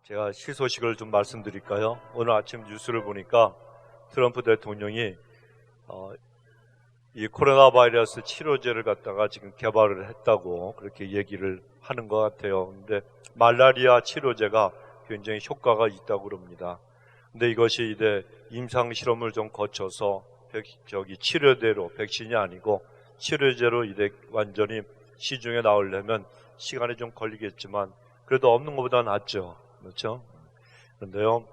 제가 시소식을 좀 말씀드릴까요? 오늘 아침 뉴스를 보니까 트럼프 대통령이 이 코로나 바이러스 치료제를 갖다가 지금 개발을 했다고 그렇게 얘기를 하는 것 같아요. 근데 말라리아 치료제가 굉장히 효과가 있다고 그럽니다. 근데 이것이 이제 임상 실험을 좀 거쳐서 치료제로, 백신이 아니고 치료제로 이제 완전히 시중에 나오려면 시간이 좀 걸리겠지만 그래도 없는 것보다 낫죠. 그렇죠? 그런데요,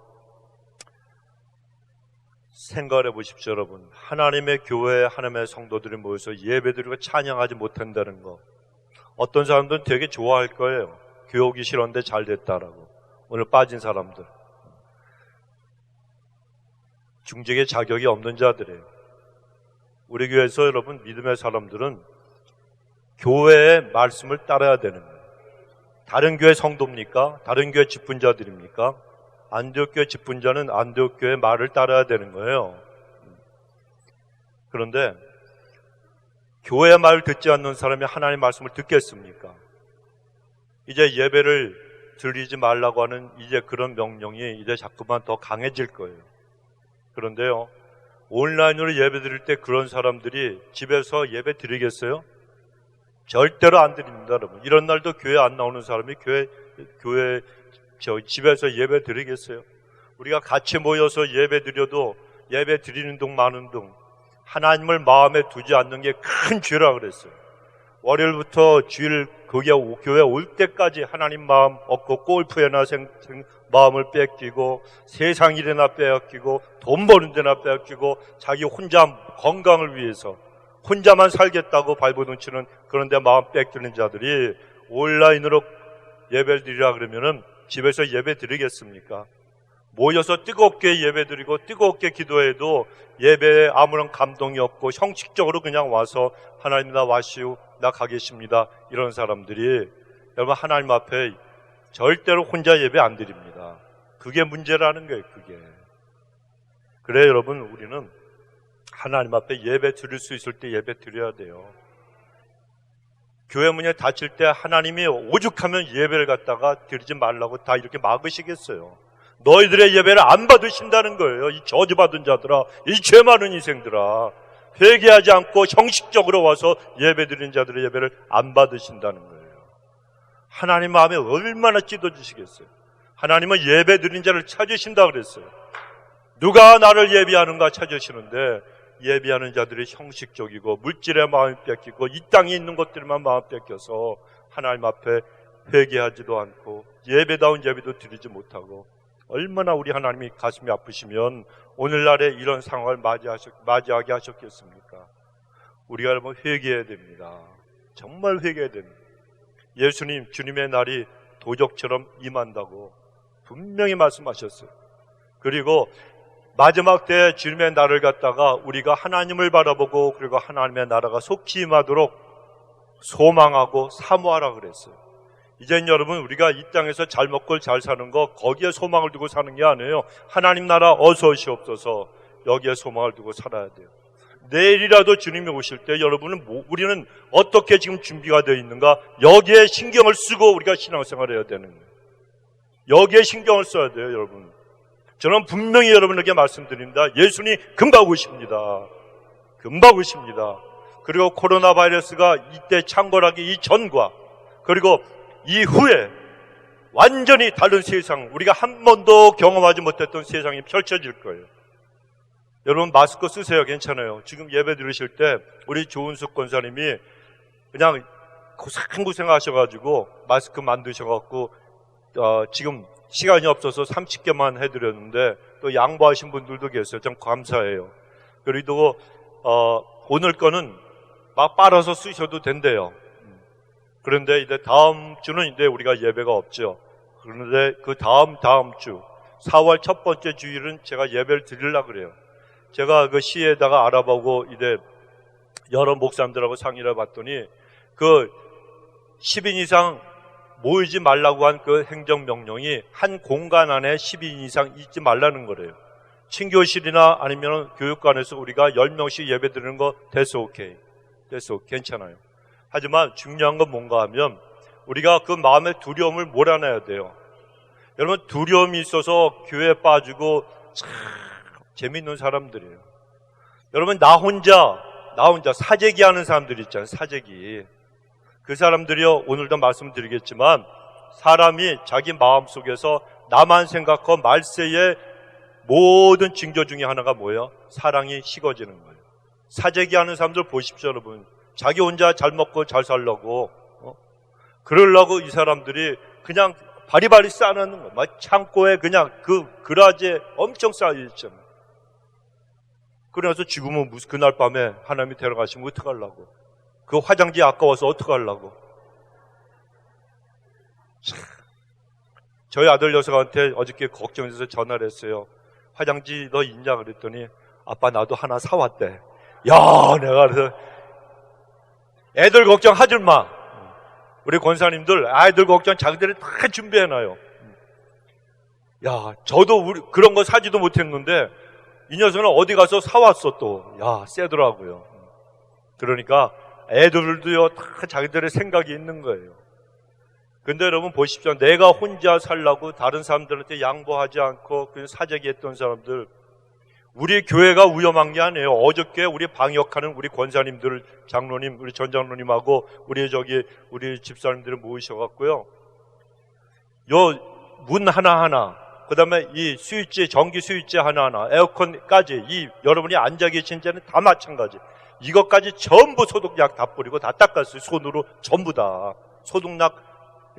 생각해 보십시오, 여러분. 하나님의 교회에 하나님의 성도들이 모여서 예배드리고 찬양하지 못한다는 거. 어떤 사람들은 되게 좋아할 거예요. 교육이 싫었는데 잘 됐다라고. 오늘 빠진 사람들. 중직의 자격이 없는 자들이에요. 우리 교회에서 여러분, 믿음의 사람들은 교회의 말씀을 따라야 되는 거예요. 다른 교회 성도입니까? 다른 교회 직분자들입니까? 안디옥 교회 직분자는 안디옥 교회의 말을 따라야 되는 거예요. 그런데 교회의 말을 듣지 않는 사람이 하나님의 말씀을 듣겠습니까? 이제 예배를 드리지 말라고 하는 이제 그런 명령이 이제 자꾸만 더 강해질 거예요. 그런데요, 온라인으로 예배 드릴 때 그런 사람들이 집에서 예배 드리겠어요? 절대로 안 드립니다, 여러분. 이런 날도 교회 안 나오는 사람이 집에서 예배 드리겠어요? 우리가 같이 모여서 예배 드려도 예배 드리는 둥 마는 둥 하나님을 마음에 두지 않는 게 큰 죄라 그랬어요. 월요일부터 주일 교회 올 때까지 하나님 마음 없고 골프에나 마음을 뺏기고 세상 일에나 빼앗기고 돈 버는 데나 빼앗기고 자기 혼자 건강을 위해서 혼자만 살겠다고 발버둥 치는 그런데 마음 뺏기는 자들이 온라인으로 예배를 드리라 그러면은 집에서 예배 드리겠습니까? 모여서 뜨겁게 예배 드리고 뜨겁게 기도해도 예배에 아무런 감동이 없고 형식적으로 그냥 와서 하나님 나 와시오 나 가겠습니다 이런 사람들이 여러분 하나님 앞에 절대로 혼자 예배 안 드립니다. 그게 문제라는 거예요. 그게. 그래 여러분 우리는 하나님 앞에 예배 드릴 수 있을 때 예배 드려야 돼요. 교회 문이 닫힐 때 하나님이 오죽하면 예배를 갖다가 드리지 말라고 다 이렇게 막으시겠어요. 너희들의 예배를 안 받으신다는 거예요. 이 저주받은 자들아, 이 죄 많은 인생들아, 회개하지 않고 형식적으로 와서 예배 드리는 자들의 예배를 안 받으신다는 거예요. 하나님 마음에 얼마나 찢어지시겠어요. 하나님은 예배 드리는 자를 찾으신다 그랬어요. 누가 나를 예배하는가 찾으시는데 예배하는 자들이 형식적이고 물질의 마음이 뺏기고 이 땅에 있는 것들만 마음 뺏겨서 하나님 앞에 회개하지도 않고 예배다운 예배도 드리지 못하고 얼마나 우리 하나님이 가슴이 아프시면 오늘날에 이런 상황을 맞이하게 하셨겠습니까? 우리가 여러분 회개해야 됩니다. 정말 회개해야 됩니다. 예수님 주님의 날이 도적처럼 임한다고 분명히 말씀하셨어요. 그리고 마지막 때 주님의 날을 갖다가 우리가 하나님을 바라보고 그리고 하나님의 나라가 속히 임하도록 소망하고 사모하라 그랬어요. 이젠 여러분 우리가 이 땅에서 잘 먹고 잘 사는 거 거기에 소망을 두고 사는 게 아니에요. 하나님 나라 어서 오시옵소서 여기에 소망을 두고 살아야 돼요. 내일이라도 주님이 오실 때 우리는 어떻게 지금 준비가 되어 있는가 여기에 신경을 쓰고 우리가 신앙생활을 해야 되는 거예요. 여기에 신경을 써야 돼요. 여러분 저는 분명히 여러분에게 말씀드립니다. 예수님 금방 오십니다. 금방 오십니다. 그리고 코로나 바이러스가 이때 창궐하기 이전과 그리고 이후에 완전히 다른 세상, 우리가 한 번도 경험하지 못했던 세상이 펼쳐질 거예요. 여러분 마스크 쓰세요. 괜찮아요. 지금 예배 들으실 때 우리 조은숙 권사님이 그냥 고생고생 하셔가지고 마스크 만드셔갖고 지금 시간이 없어서 30개만 해드렸는데 또 양보하신 분들도 계세요. 참 감사해요. 그리고 오늘 거는 막 빨아서 쓰셔도 된대요. 그런데 이제 다음 주는 이제 우리가 예배가 없죠. 그런데 그 다음 주 4월 첫 번째 주일은 제가 예배를 드리려고 그래요. 제가 그 시에다가 알아보고 이제 여러 목사님들하고 상의를 해봤더니 그 10인 이상 모이지 말라고 한 그 행정명령이 한 공간 안에 10인 이상 있지 말라는 거래요. 친교실이나 아니면 교육관에서 우리가 10명씩 예배 드리는 거 됐어, 오케이. 됐어, 괜찮아요. 하지만 중요한 건 뭔가 하면 우리가 그 마음의 두려움을 몰아내야 돼요. 여러분, 두려움이 있어서 교회에 빠지고 참 재밌는 사람들이에요. 여러분, 나 혼자 사재기 하는 사람들 있잖아요. 사재기. 그 사람들이요, 오늘도 말씀드리겠지만 사람이 자기 마음속에서 나만 생각하고 말세의 모든 징조 중에 하나가 뭐예요? 사랑이 식어지는 거예요. 사재기 하는 사람들 보십시오, 여러분. 자기 혼자 잘 먹고 잘 살려고 그러려고 이 사람들이 그냥 바리바리 쌓아놓는 거예요. 막 창고에 그냥 그 그라지에 엄청 쌓여있잖아요. 그래서 지금은 무슨 그날 밤에 하나님이 데려가시면 어떡하려고, 그 화장지 아까워서 어떡하려고. 저희 아들 녀석한테 어저께 걱정해서 전화를 했어요. 화장지 너 있냐 그랬더니 아빠 나도 하나 사왔대. 야, 내가 그래서 애들 걱정하지 마. 우리 권사님들 아이들 걱정 자기들이 다 준비해놔요. 야, 저도 그런 거 사지도 못했는데 이 녀석은 어디 가서 사왔어 또. 야, 세더라고요. 그러니까 애들도요 다 자기들의 생각이 있는 거예요. 근데 여러분 보십시오. 내가 혼자 살라고 다른 사람들한테 양보하지 않고 그냥 사재기 했던 사람들, 우리 교회가 위험한 게 아니에요. 어저께 우리 방역하는 우리 권사님들, 장로님, 우리 전 장로님하고 우리 집사님들을 모으셔갖고요, 요 문 하나하나, 그 다음에 이 스위치, 전기 스위치 하나하나, 에어컨까지, 이 여러분이 앉아 계신 데는 다 마찬가지. 이것까지 전부 소독약 다 뿌리고 다 닦았어요. 손으로 전부 다. 소독약,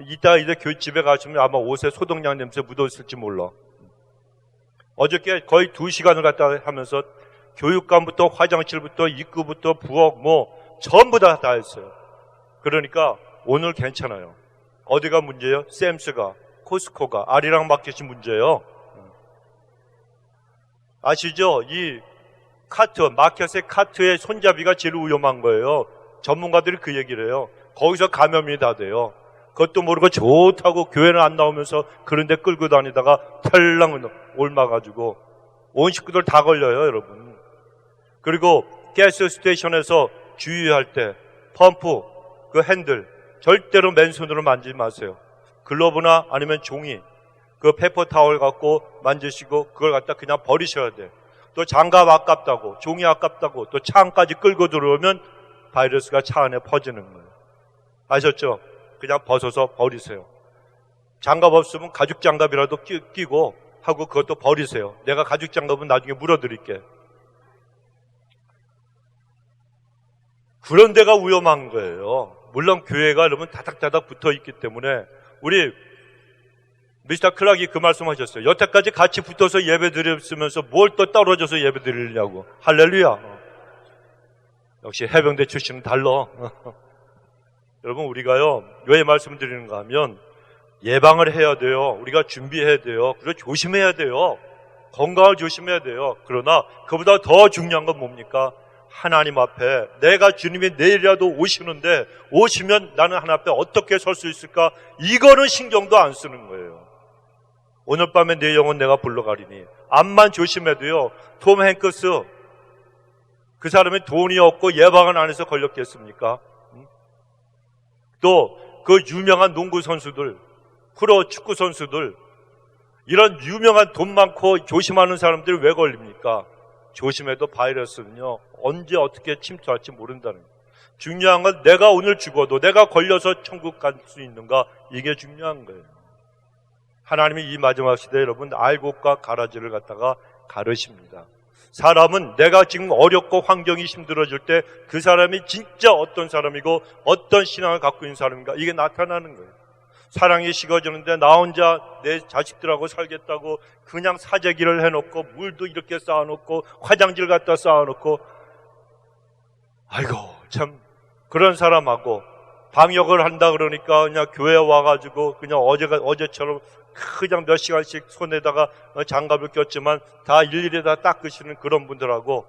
이따 집에 가시면 아마 옷에 소독약 냄새 묻어있을지 몰라. 어저께 거의 2시간을 갔다 하면서 교육관부터 화장실부터 입구부터 부엌 전부 다 했어요. 그러니까 오늘 괜찮아요. 어디가 문제예요? 샘스가, 코스코가, 아리랑 마켓이 문제예요. 아시죠? 이 마켓의 카트의 손잡이가 제일 위험한 거예요. 전문가들이 그 얘기를 해요. 거기서 감염이 다 돼요. 그것도 모르고 좋다고 교회는 안 나오면서 그런데 끌고 다니다가 털랑 옮아가지고 온 식구들 다 걸려요, 여러분. 그리고 가스 스테이션에서 주유할 때 펌프, 그 핸들 절대로 맨손으로 만지지 마세요. 글러브나 아니면 종이, 그 페퍼 타월 갖고 만지시고 그걸 갖다 그냥 버리셔야 돼. 또 장갑 아깝다고, 종이 아깝다고, 또 차 안까지 끌고 들어오면 바이러스가 차 안에 퍼지는 거예요. 아셨죠? 그냥 벗어서 버리세요. 장갑 없으면 가죽 장갑이라도 끼고 하고 그것도 버리세요. 내가 가죽 장갑은 나중에 물어드릴게. 그런 데가 위험한 거예요. 물론 교회가 여러분 다닥다닥 붙어 있기 때문에, 우리 미스터 클락이 그 말씀하셨어요. 여태까지 같이 붙어서 예배 드렸으면서 뭘 또 떨어져서 예배 드리려고. 할렐루야. 역시 해병대 출신은 달라. 여러분, 우리가요 왜 말씀드리는가 하면 예방을 해야 돼요. 우리가 준비해야 돼요. 그리고 조심해야 돼요. 건강을 조심해야 돼요. 그러나 그보다 더 중요한 건 뭡니까? 하나님 앞에 내가 주님이 내일이라도 오시는데, 오시면 나는 하나님 앞에 어떻게 설 수 있을까? 이거는 신경도 안 쓰는 거예요. 오늘 밤에 내 영혼 내가 불러가리니. 암만 조심해도요, 톰 행크스, 그 사람이 돈이 없고 예방을 안 해서 걸렸겠습니까? 또 그 유명한 농구 선수들, 프로 축구 선수들, 이런 유명한 돈 많고 조심하는 사람들이 왜 걸립니까? 조심해도 바이러스는요 언제 어떻게 침투할지 모른다는 거예요. 중요한 건 내가 오늘 죽어도 내가 걸려서 천국 갈 수 있는가, 이게 중요한 거예요. 하나님이 이 마지막 시대에 여러분 알곡과 가라지를 갖다가 가르십니다. 사람은 내가 지금 어렵고 환경이 힘들어질 때 그 사람이 진짜 어떤 사람이고 어떤 신앙을 갖고 있는 사람인가, 이게 나타나는 거예요. 사랑이 식어지는데 나 혼자 내 자식들하고 살겠다고 그냥 사재기를 해놓고 물도 이렇게 쌓아놓고 화장지를 갖다 쌓아놓고, 아이고 참, 그런 사람하고 방역을 한다 그러니까 그냥 교회 와가지고 그냥 어제처럼 그냥 몇 시간씩 손에다가 장갑을 꼈지만 다 일일이 다 닦으시는 그런 분들하고,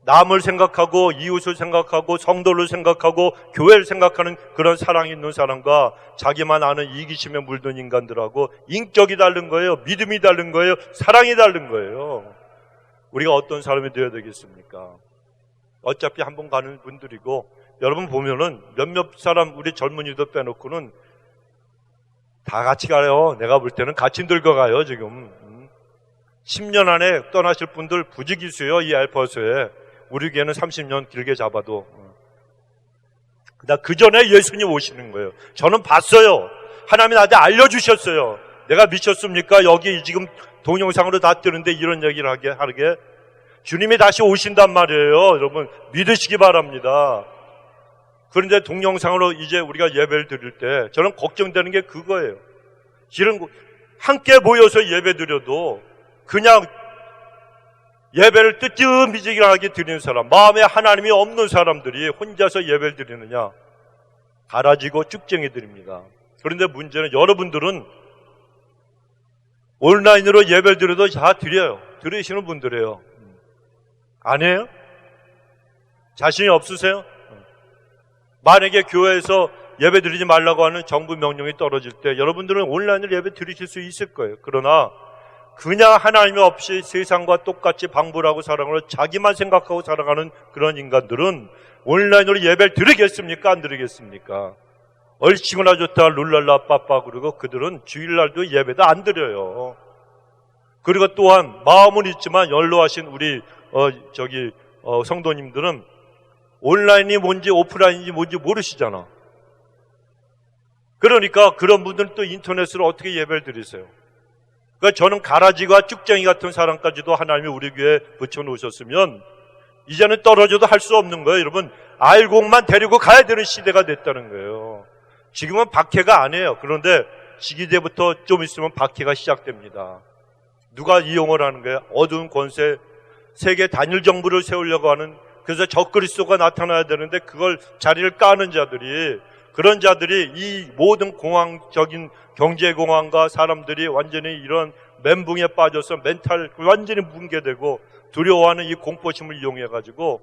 남을 생각하고 이웃을 생각하고 성도를 생각하고 교회를 생각하는 그런 사랑이 있는 사람과 자기만 아는 이기심에 물든 인간들하고 인격이 다른 거예요. 믿음이 다른 거예요. 사랑이 다른 거예요. 우리가 어떤 사람이 되어야 되겠습니까? 어차피 한 번 가는 분들이고, 여러분 보면은 몇몇 사람, 우리 젊은이들 빼놓고는 다 같이 가요. 내가 볼 때는 같이 늙어가요, 지금. 10년 안에 떠나실 분들 부지기수요, 이 알파수에. 우리 교회는 30년 길게 잡아도. 그 전에 예수님 오시는 거예요. 저는 봤어요. 하나님이 나한테 알려주셨어요. 내가 미쳤습니까? 여기 지금 동영상으로 다 뜨는데 이런 얘기를 하게. 주님이 다시 오신단 말이에요. 여러분, 믿으시기 바랍니다. 그런데 동영상으로 이제 우리가 예배를 드릴 때 저는 걱정되는 게 그거예요. 이런 함께 모여서 예배 드려도 그냥 예배를 뜨뜻미지근하게 드리는 사람, 마음에 하나님이 없는 사람들이 혼자서 예배를 드리느냐, 가라지고 쭉쟁이들입니다. 그런데 문제는 여러분들은 온라인으로 예배를 드려도 다 드려요. 들으시는 분들이에요. 안 해요? 자신이 없으세요? 만약에 교회에서 예배 드리지 말라고 하는 정부 명령이 떨어질 때 여러분들은 온라인으로 예배 드리실 수 있을 거예요. 그러나 그냥 하나님이 없이 세상과 똑같이 방불하고 살아가는, 자기만 생각하고 살아가는 그런 인간들은 온라인으로 예배를 드리겠습니까? 안 드리겠습니까? 얼씨구나 좋다 룰랄라 빠빠 그러고 그들은 주일날도 예배도 안 드려요. 그리고 또한 마음은 있지만 연로하신 우리 성도님들은 온라인이 뭔지 오프라인이 뭔지 모르시잖아. 그러니까 그런 분들은 또 인터넷으로 어떻게 예배를 드리세요? 그러니까 저는 가라지가 쭉쟁이 같은 사람까지도 하나님이 우리 교회에 붙여놓으셨으면 이제는 떨어져도 할 수 없는 거예요. 여러분, 알곡만 데리고 가야 되는 시대가 됐다는 거예요. 지금은 박해가 안 해요. 그런데 시기대부터 좀 있으면 박해가 시작됩니다. 누가 이용을 하는 거예요? 어두운 권세, 세계 단일 정부를 세우려고 하는, 그래서 적그리스도가 나타나야 되는데 그걸 자리를 까는 자들이, 그런 자들이 이 모든 공황적인 경제공황과 사람들이 완전히 이런 멘붕에 빠져서 멘탈 완전히 붕괴되고 두려워하는 이 공포심을 이용해가지고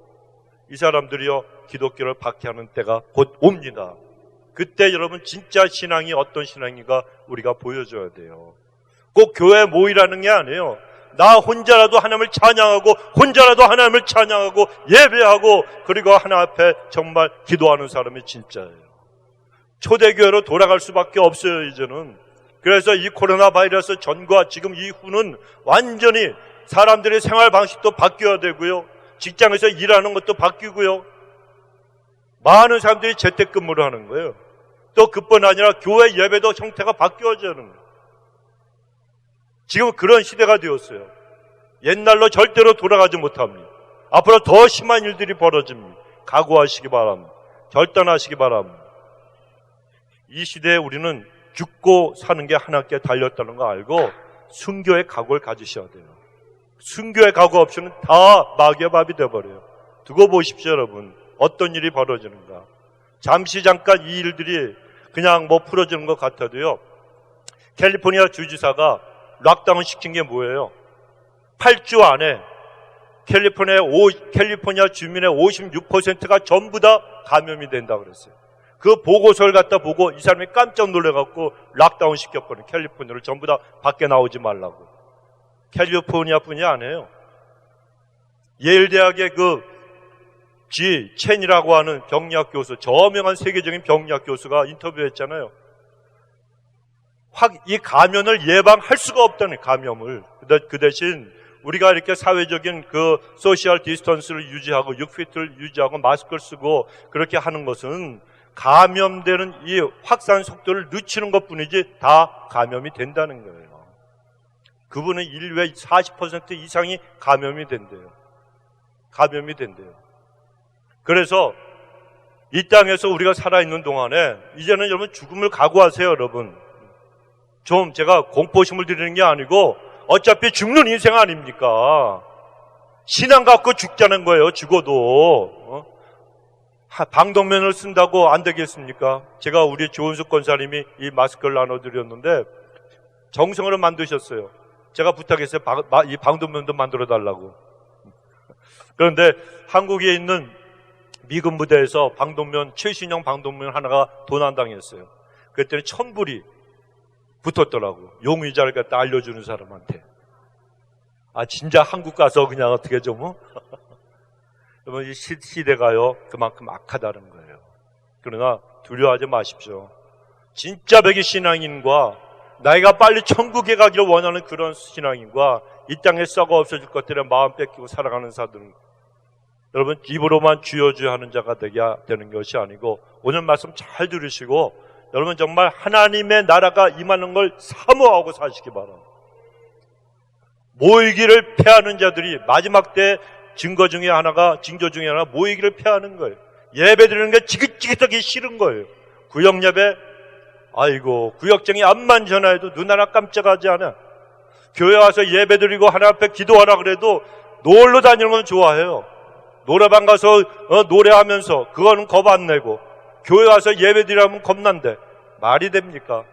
이 사람들이요 기독교를 박해하는 때가 곧 옵니다. 그때 여러분 진짜 신앙이 어떤 신앙인가 우리가 보여줘야 돼요. 꼭 교회에 모이라는 게 아니에요. 나 혼자라도 하나님을 찬양하고 혼자라도 하나님을 찬양하고 예배하고 그리고 하나님 앞에 정말 기도하는 사람이 진짜예요. 초대교회로 돌아갈 수밖에 없어요. 이제는. 그래서 이 코로나 바이러스 전과 지금 이후는 완전히 사람들의 생활 방식도 바뀌어야 되고요, 직장에서 일하는 것도 바뀌고요, 많은 사람들이 재택근무를 하는 거예요. 또 그뿐 아니라 교회 예배도 형태가 바뀌어져야 하는 거예요. 지금 그런 시대가 되었어요. 옛날로 절대로 돌아가지 못합니다. 앞으로 더 심한 일들이 벌어집니다. 각오하시기 바랍니다. 결단하시기 바랍니다. 이 시대에 우리는 죽고 사는 게 하나님께 달렸다는 거 알고 순교의 각오를 가지셔야 돼요. 순교의 각오 없이는 다 마귀의 밥이 되어버려요. 두고 보십시오, 여러분. 어떤 일이 벌어지는가. 잠깐 이 일들이 그냥 풀어지는 것 같아도요, 캘리포니아 주지사가 락다운 시킨 게 뭐예요? 8주 안에 캘리포니아 주민의 56%가 전부 다 감염이 된다고 그랬어요. 그 보고서를 갖다 보고 이 사람이 깜짝 놀라갖고 락다운 시켰거든요. 캘리포니아를 전부 다 밖에 나오지 말라고. 캘리포니아뿐이 아니에요. 예일대학의 첸이라고 하는 병리학 교수, 저명한 세계적인 병리학 교수가 인터뷰했잖아요. 이 감염을 예방할 수가 없다는, 감염을. 그 대신 우리가 이렇게 사회적인 소셜 디스턴스를 유지하고 6피트를 유지하고 마스크를 쓰고 그렇게 하는 것은 감염되는 이 확산 속도를 늦추는 것뿐이지 다 감염이 된다는 거예요. 그분은 인류의 40% 이상이 감염이 된대요. 그래서 이 땅에서 우리가 살아있는 동안에 이제는 여러분 죽음을 각오하세요, 여러분. 좀 제가 공포심을 드리는 게 아니고 어차피 죽는 인생 아닙니까? 신앙 갖고 죽자는 거예요, 죽어도. 방독면을 쓴다고 안 되겠습니까? 제가 우리 조은숙 권사님이 이 마스크를 나눠드렸는데 정성으로 만드셨어요. 제가 부탁했어요. 이 방독면도 만들어 달라고. 그런데 한국에 있는 미군 부대에서 최신형 방독면 하나가 도난당했어요. 그랬더니 1,000불이 붙었더라고. 용의자를 갖다 알려주는 사람한테. 진짜 한국 가서 그냥 어떻게 좀, 여러분, 이 시대가요, 그만큼 악하다는 거예요. 그러나 두려워하지 마십시오. 진짜 백의 신앙인과 나이가 빨리 천국에 가기를 원하는 그런 신앙인과 이 땅에 썩어 없어질 것들에 마음 뺏기고 살아가는 사들은 여러분 입으로만 주여 주여 하는 자가 되는 것이 아니고 오늘 말씀 잘 들으시고 여러분 정말 하나님의 나라가 임하는 걸 사모하고 사시기 바랍니다. 모이기를 패하는 자들이 마지막 때 징조 중에 하나 모이기를 패하는 거예요. 예배 드리는 게 지긋지긋하게 싫은 거예요. 구역 예배, 아이고 구역장이 앞만 전화해도 눈 하나 깜짝하지 않아. 교회 와서 예배 드리고 하나님 앞에 기도하라 그래도 놀러 다니는 건 좋아해요. 노래방 가서 노래하면서 그거는 겁 안 내고 교회 와서 예배 드리라면 겁난데 말이 됩니까?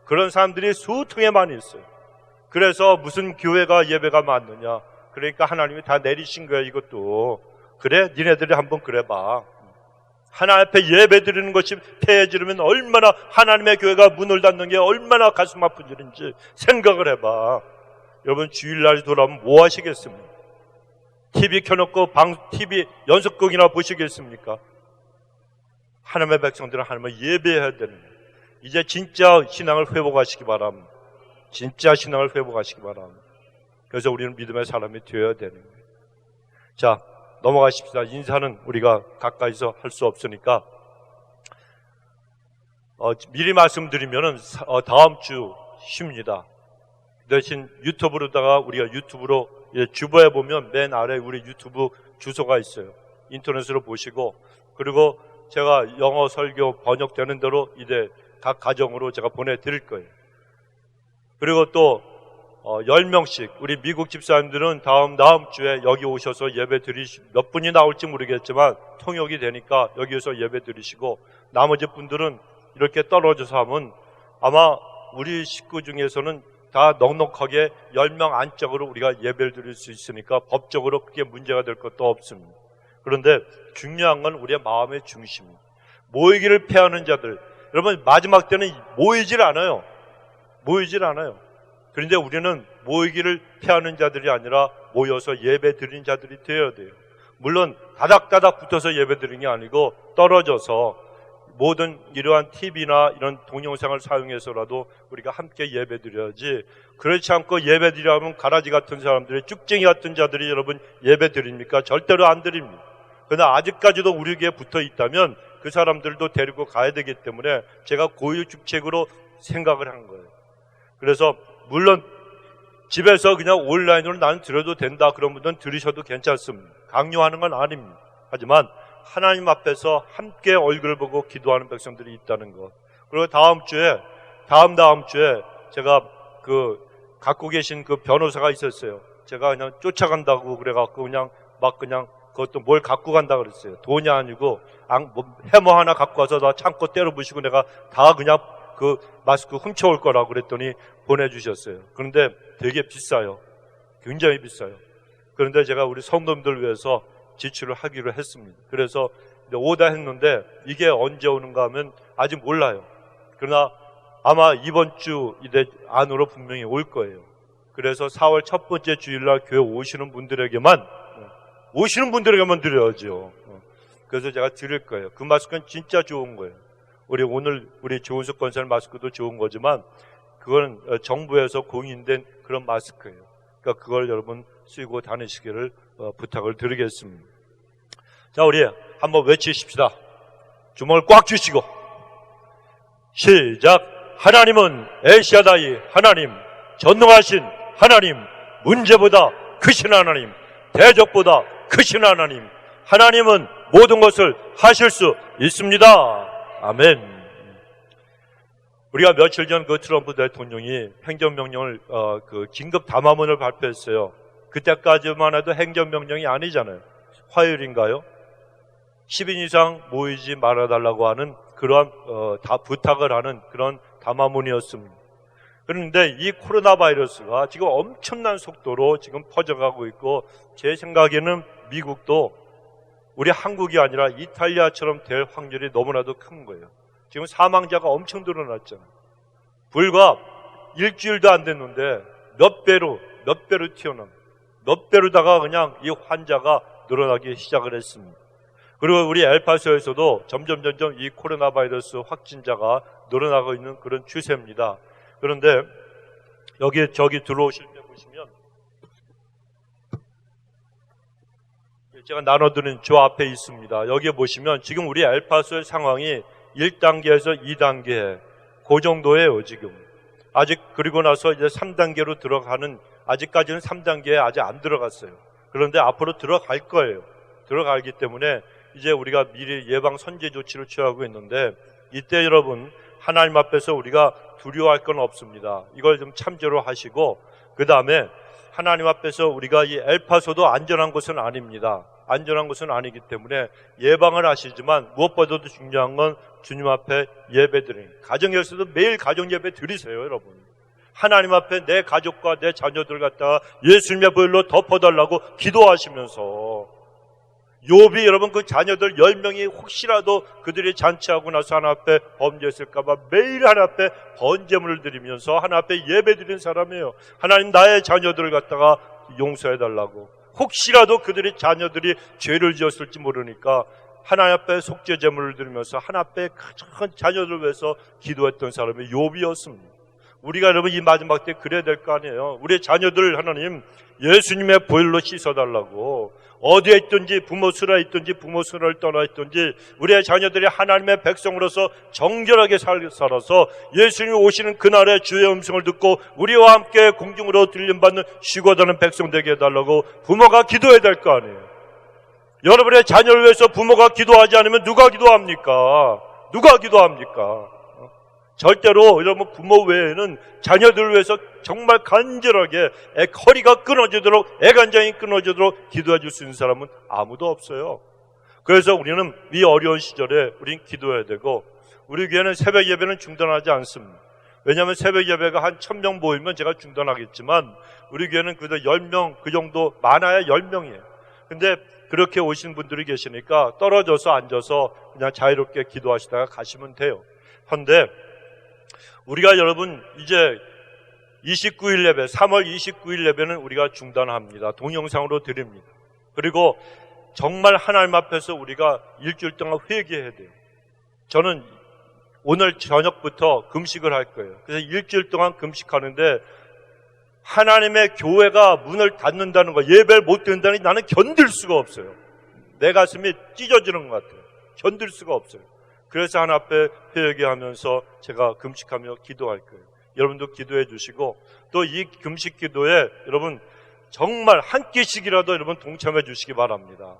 그런 사람들이 수통에 많이 있어요. 그래서 무슨 교회가 예배가 많느냐, 그러니까 하나님이 다 내리신 거야. 이것도 그래 니네들이 한번 그래봐. 하나님 앞에 예배 드리는 것이 폐해지려면 얼마나 하나님의 교회가 문을 닫는 게 얼마나 가슴 아픈 일인지 생각을 해봐. 여러분 주일날 돌아오면 뭐 하시겠습니까? TV 켜놓고 TV 연속극이나 보시겠습니까? 하나님의 백성들은 하나님을 예배해야 되는 거예요. 이제 진짜 신앙을 회복하시기 바랍니다. 진짜 신앙을 회복하시기 바랍니다. 그래서 우리는 믿음의 사람이 되어야 되는 거예요. 자, 넘어가십시다. 인사는 우리가 가까이서 할 수 없으니까 미리 말씀드리면은 다음 주 쉽니다. 대신 유튜브로다가 우리가 유튜브로 주보에 보면 맨 아래 우리 유튜브 주소가 있어요. 인터넷으로 보시고, 그리고 제가 영어 설교 번역되는 대로 이제 각 가정으로 제가 보내드릴 거예요. 그리고 또 10명씩 우리 미국 집사님들은 다음 주에 여기 오셔서 예배 몇 분이 나올지 모르겠지만 통역이 되니까 여기에서 예배 드리시고, 나머지 분들은 이렇게 떨어져서 하면 아마 우리 식구 중에서는 다 넉넉하게 10명 안짝으로 우리가 예배를 드릴 수 있으니까 법적으로 그게 문제가 될 것도 없습니다. 그런데 중요한 건 우리의 마음의 중심입니다. 모이기를 패하는 자들, 여러분 마지막 때는 모이질 않아요. 그런데 우리는 모이기를 피하는 자들이 아니라 모여서 예배 드리는 자들이 되어야 돼요. 물론 다닥다닥 붙어서 예배 드리는 게 아니고 떨어져서 모든 이러한 TV나 이런 동영상을 사용해서라도 우리가 함께 예배 드려야지, 그렇지 않고 예배 드리려면 가라지 같은 사람들이, 쭉쟁이 같은 자들이 여러분 예배 드립니까? 절대로 안 드립니다. 그러나 아직까지도 우리에게 붙어 있다면 그 사람들도 데리고 가야 되기 때문에 제가 고유축책으로 생각을 한 거예요. 그래서 물론 집에서 그냥 온라인으로 나는 들어도 된다 그런 분들은 들으셔도 괜찮습니다. 강요하는 건 아닙니다. 하지만 하나님 앞에서 함께 얼굴을 보고 기도하는 백성들이 있다는 것. 그리고 다음 주에 제가 갖고 계신 그 변호사가 있었어요. 제가 그냥 쫓아간다고 그래갖고 그냥 그것도 뭘 갖고 간다 그랬어요. 돈이 아니고 해머 하나 갖고 와서 다 창고 때려 부시고 내가 다 그냥 그 마스크 훔쳐올 거라고 그랬더니 보내주셨어요. 그런데 되게 비싸요. 굉장히 비싸요. 그런데 제가 우리 성도님들 위해서 지출을 하기로 했습니다. 그래서 오다했는데 이게 언제 오는가 하면 아직 몰라요. 그러나 아마 이번 주 안으로 분명히 올 거예요. 그래서 4월 첫 번째 주일날 교회 오시는 분들에게만 드려야죠. 그래서 제가 드릴 거예요. 그 마스크는 진짜 좋은 거예요. 우리 조은숙 권사님 마스크도 좋은 거지만 그건 정부에서 공인된 그런 마스크예요. 그러니까 그걸 여러분 쓰고 다니시기를 부탁을 드리겠습니다. 자, 우리 한번 외치십시다. 주먹을 꽉 쥐시고 시작. 하나님은 엘샤다이 하나님, 전능하신 하나님, 문제보다 크신 하나님, 대적보다 크신 하나님, 하나님은 모든 것을 하실 수 있습니다. 아멘. 우리가 며칠 전 그 트럼프 대통령이 행정명령을 긴급 담화문을 발표했어요. 그때까지만 해도 행정명령이 아니잖아요. 화요일인가요? 10인 이상 모이지 말아달라고 하는 그러한 다 부탁을 하는 그런 담화문이었습니다. 그런데 이 코로나 바이러스가 지금 엄청난 속도로 지금 퍼져가고 있고, 제 생각에는 미국도 우리 한국이 아니라 이탈리아처럼 될 확률이 너무나도 큰 거예요. 지금 사망자가 엄청 늘어났잖아요. 불과 일주일도 안 됐는데 몇 배로 튀어나온, 몇 배로다가 그냥 이 환자가 늘어나기 시작을 했습니다. 그리고 우리 엘파소에서도 점점 이 코로나 바이러스 확진자가 늘어나고 있는 그런 추세입니다. 그런데 저기 들어오실 때 보시면 제가 나눠드린 저 앞에 있습니다. 여기에 보시면 지금 우리 엘파소의 상황이 1단계에서 2단계 그 정도예요 지금. 아직 그리고 나서 이제 3단계로 들어가는, 아직까지는 3단계에 아직 안 들어갔어요. 그런데 앞으로 들어갈 거예요. 들어가기 때문에 이제 우리가 미리 예방 선제 조치를 취하고 있는데, 이때 여러분 하나님 앞에서 우리가 두려워할 건 없습니다. 이걸 좀 참조로 하시고, 그 다음에 하나님 앞에서 우리가 이 엘파소도 안전한 곳은 아닙니다. 안전한 곳은 아니기 때문에 예방을 하시지만 무엇보다도 중요한 건 주님 앞에 예배드리는, 가정에서도 매일 가정 예배 드리세요 여러분. 하나님 앞에 내 가족과 내 자녀들 갖다가 예수님의 보혈로 덮어달라고 기도하시면서, 욥이 여러분 그 자녀들 10명이 혹시라도 그들이 잔치하고 나서 하나님 앞에 범죄했을까봐 매일 하나님 앞에 번제물을 드리면서 하나님 앞에 예배드리는 사람이에요. 하나님 나의 자녀들을 갖다가 용서해달라고, 혹시라도 그들의 자녀들이 죄를 지었을지 모르니까 하나님 앞에 속죄제물을 드리면서 하나님 앞에 큰 자녀들을 위해서 기도했던 사람이 욥이었습니다. 우리가 여러분 이 마지막 때 그래야 될 거 아니에요. 우리의 자녀들 하나님 예수님의 보혈로 씻어달라고, 어디에 있든지 부모 수라에 있든지 부모 수라를 떠나 있든지 우리의 자녀들이 하나님의 백성으로서 정결하게 살아서 예수님이 오시는 그날에 주의 음성을 듣고 우리와 함께 공중으로 들림받는 쉬고다는 백성 되게 해달라고 부모가 기도해야 될 거 아니에요. 여러분의 자녀를 위해서 부모가 기도하지 않으면 누가 기도합니까? 누가 기도합니까? 절대로 여러분 부모 외에는 자녀들을 위해서 정말 간절하게 허리가 끊어지도록, 애간장이 끊어지도록 기도해 줄 수 있는 사람은 아무도 없어요. 그래서 우리는 이 어려운 시절에 우린 기도해야 되고, 우리 교회는 새벽 예배는 중단하지 않습니다. 왜냐하면 새벽 예배가 한 1000명 모이면 제가 중단하겠지만 우리 교회는 그래도 10명 그 정도, 많아야 10명이에요. 근데 그렇게 오신 분들이 계시니까 떨어져서 앉아서 그냥 자유롭게 기도하시다가 가시면 돼요. 그런데 우리가 여러분 이제 29일 예배, 3월 29일 예배는 우리가 중단합니다. 동영상으로 드립니다. 그리고 정말 하나님 앞에서 우리가 일주일 동안 회개해야 돼요. 저는 오늘 저녁부터 금식을 할 거예요. 그래서 일주일 동안 금식하는데 하나님의 교회가 문을 닫는다는 거, 예배를 못 드린다는 게 나는 견딜 수가 없어요. 내 가슴이 찢어지는 것 같아요. 견딜 수가 없어요. 그래서 하나님 앞에 회개하면서 제가 금식하며 기도할 거예요. 여러분도 기도해 주시고, 또 이 금식 기도에 여러분 정말 한 끼씩이라도 여러분 동참해 주시기 바랍니다.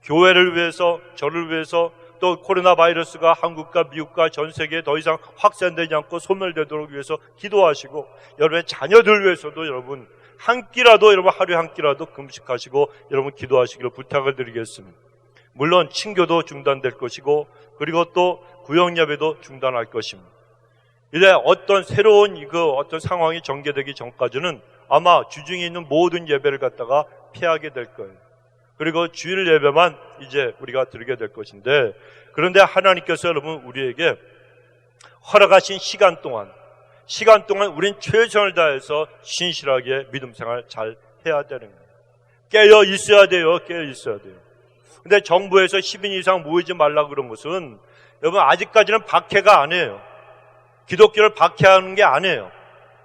교회를 위해서, 저를 위해서, 또 코로나 바이러스가 한국과 미국과 전 세계에 더 이상 확산되지 않고 소멸되도록 위해서 기도하시고, 여러분의 자녀들 위해서도 여러분 한 끼라도, 여러분 하루에 한 끼라도 금식하시고 여러분 기도하시기를 부탁을 드리겠습니다. 물론 친교도 중단될 것이고, 그리고 또 구역예배도 중단할 것입니다. 이제 어떤 새로운 어떤 상황이 전개되기 전까지는 아마 주중에 있는 모든 예배를 갖다가 피하게 될 거예요. 그리고 주일 예배만 이제 우리가 드리게 될 것인데, 그런데 하나님께서 여러분 우리에게 허락하신 시간 동안 우린 최선을 다해서 신실하게 믿음 생활 잘 해야 되는 거예요. 깨어 있어야 돼요. 깨어 있어야 돼요. 근데 정부에서 10인 이상 모이지 말라 그런 것은 여러분 아직까지는 박해가 아니에요. 기독교를 박해하는 게 아니에요.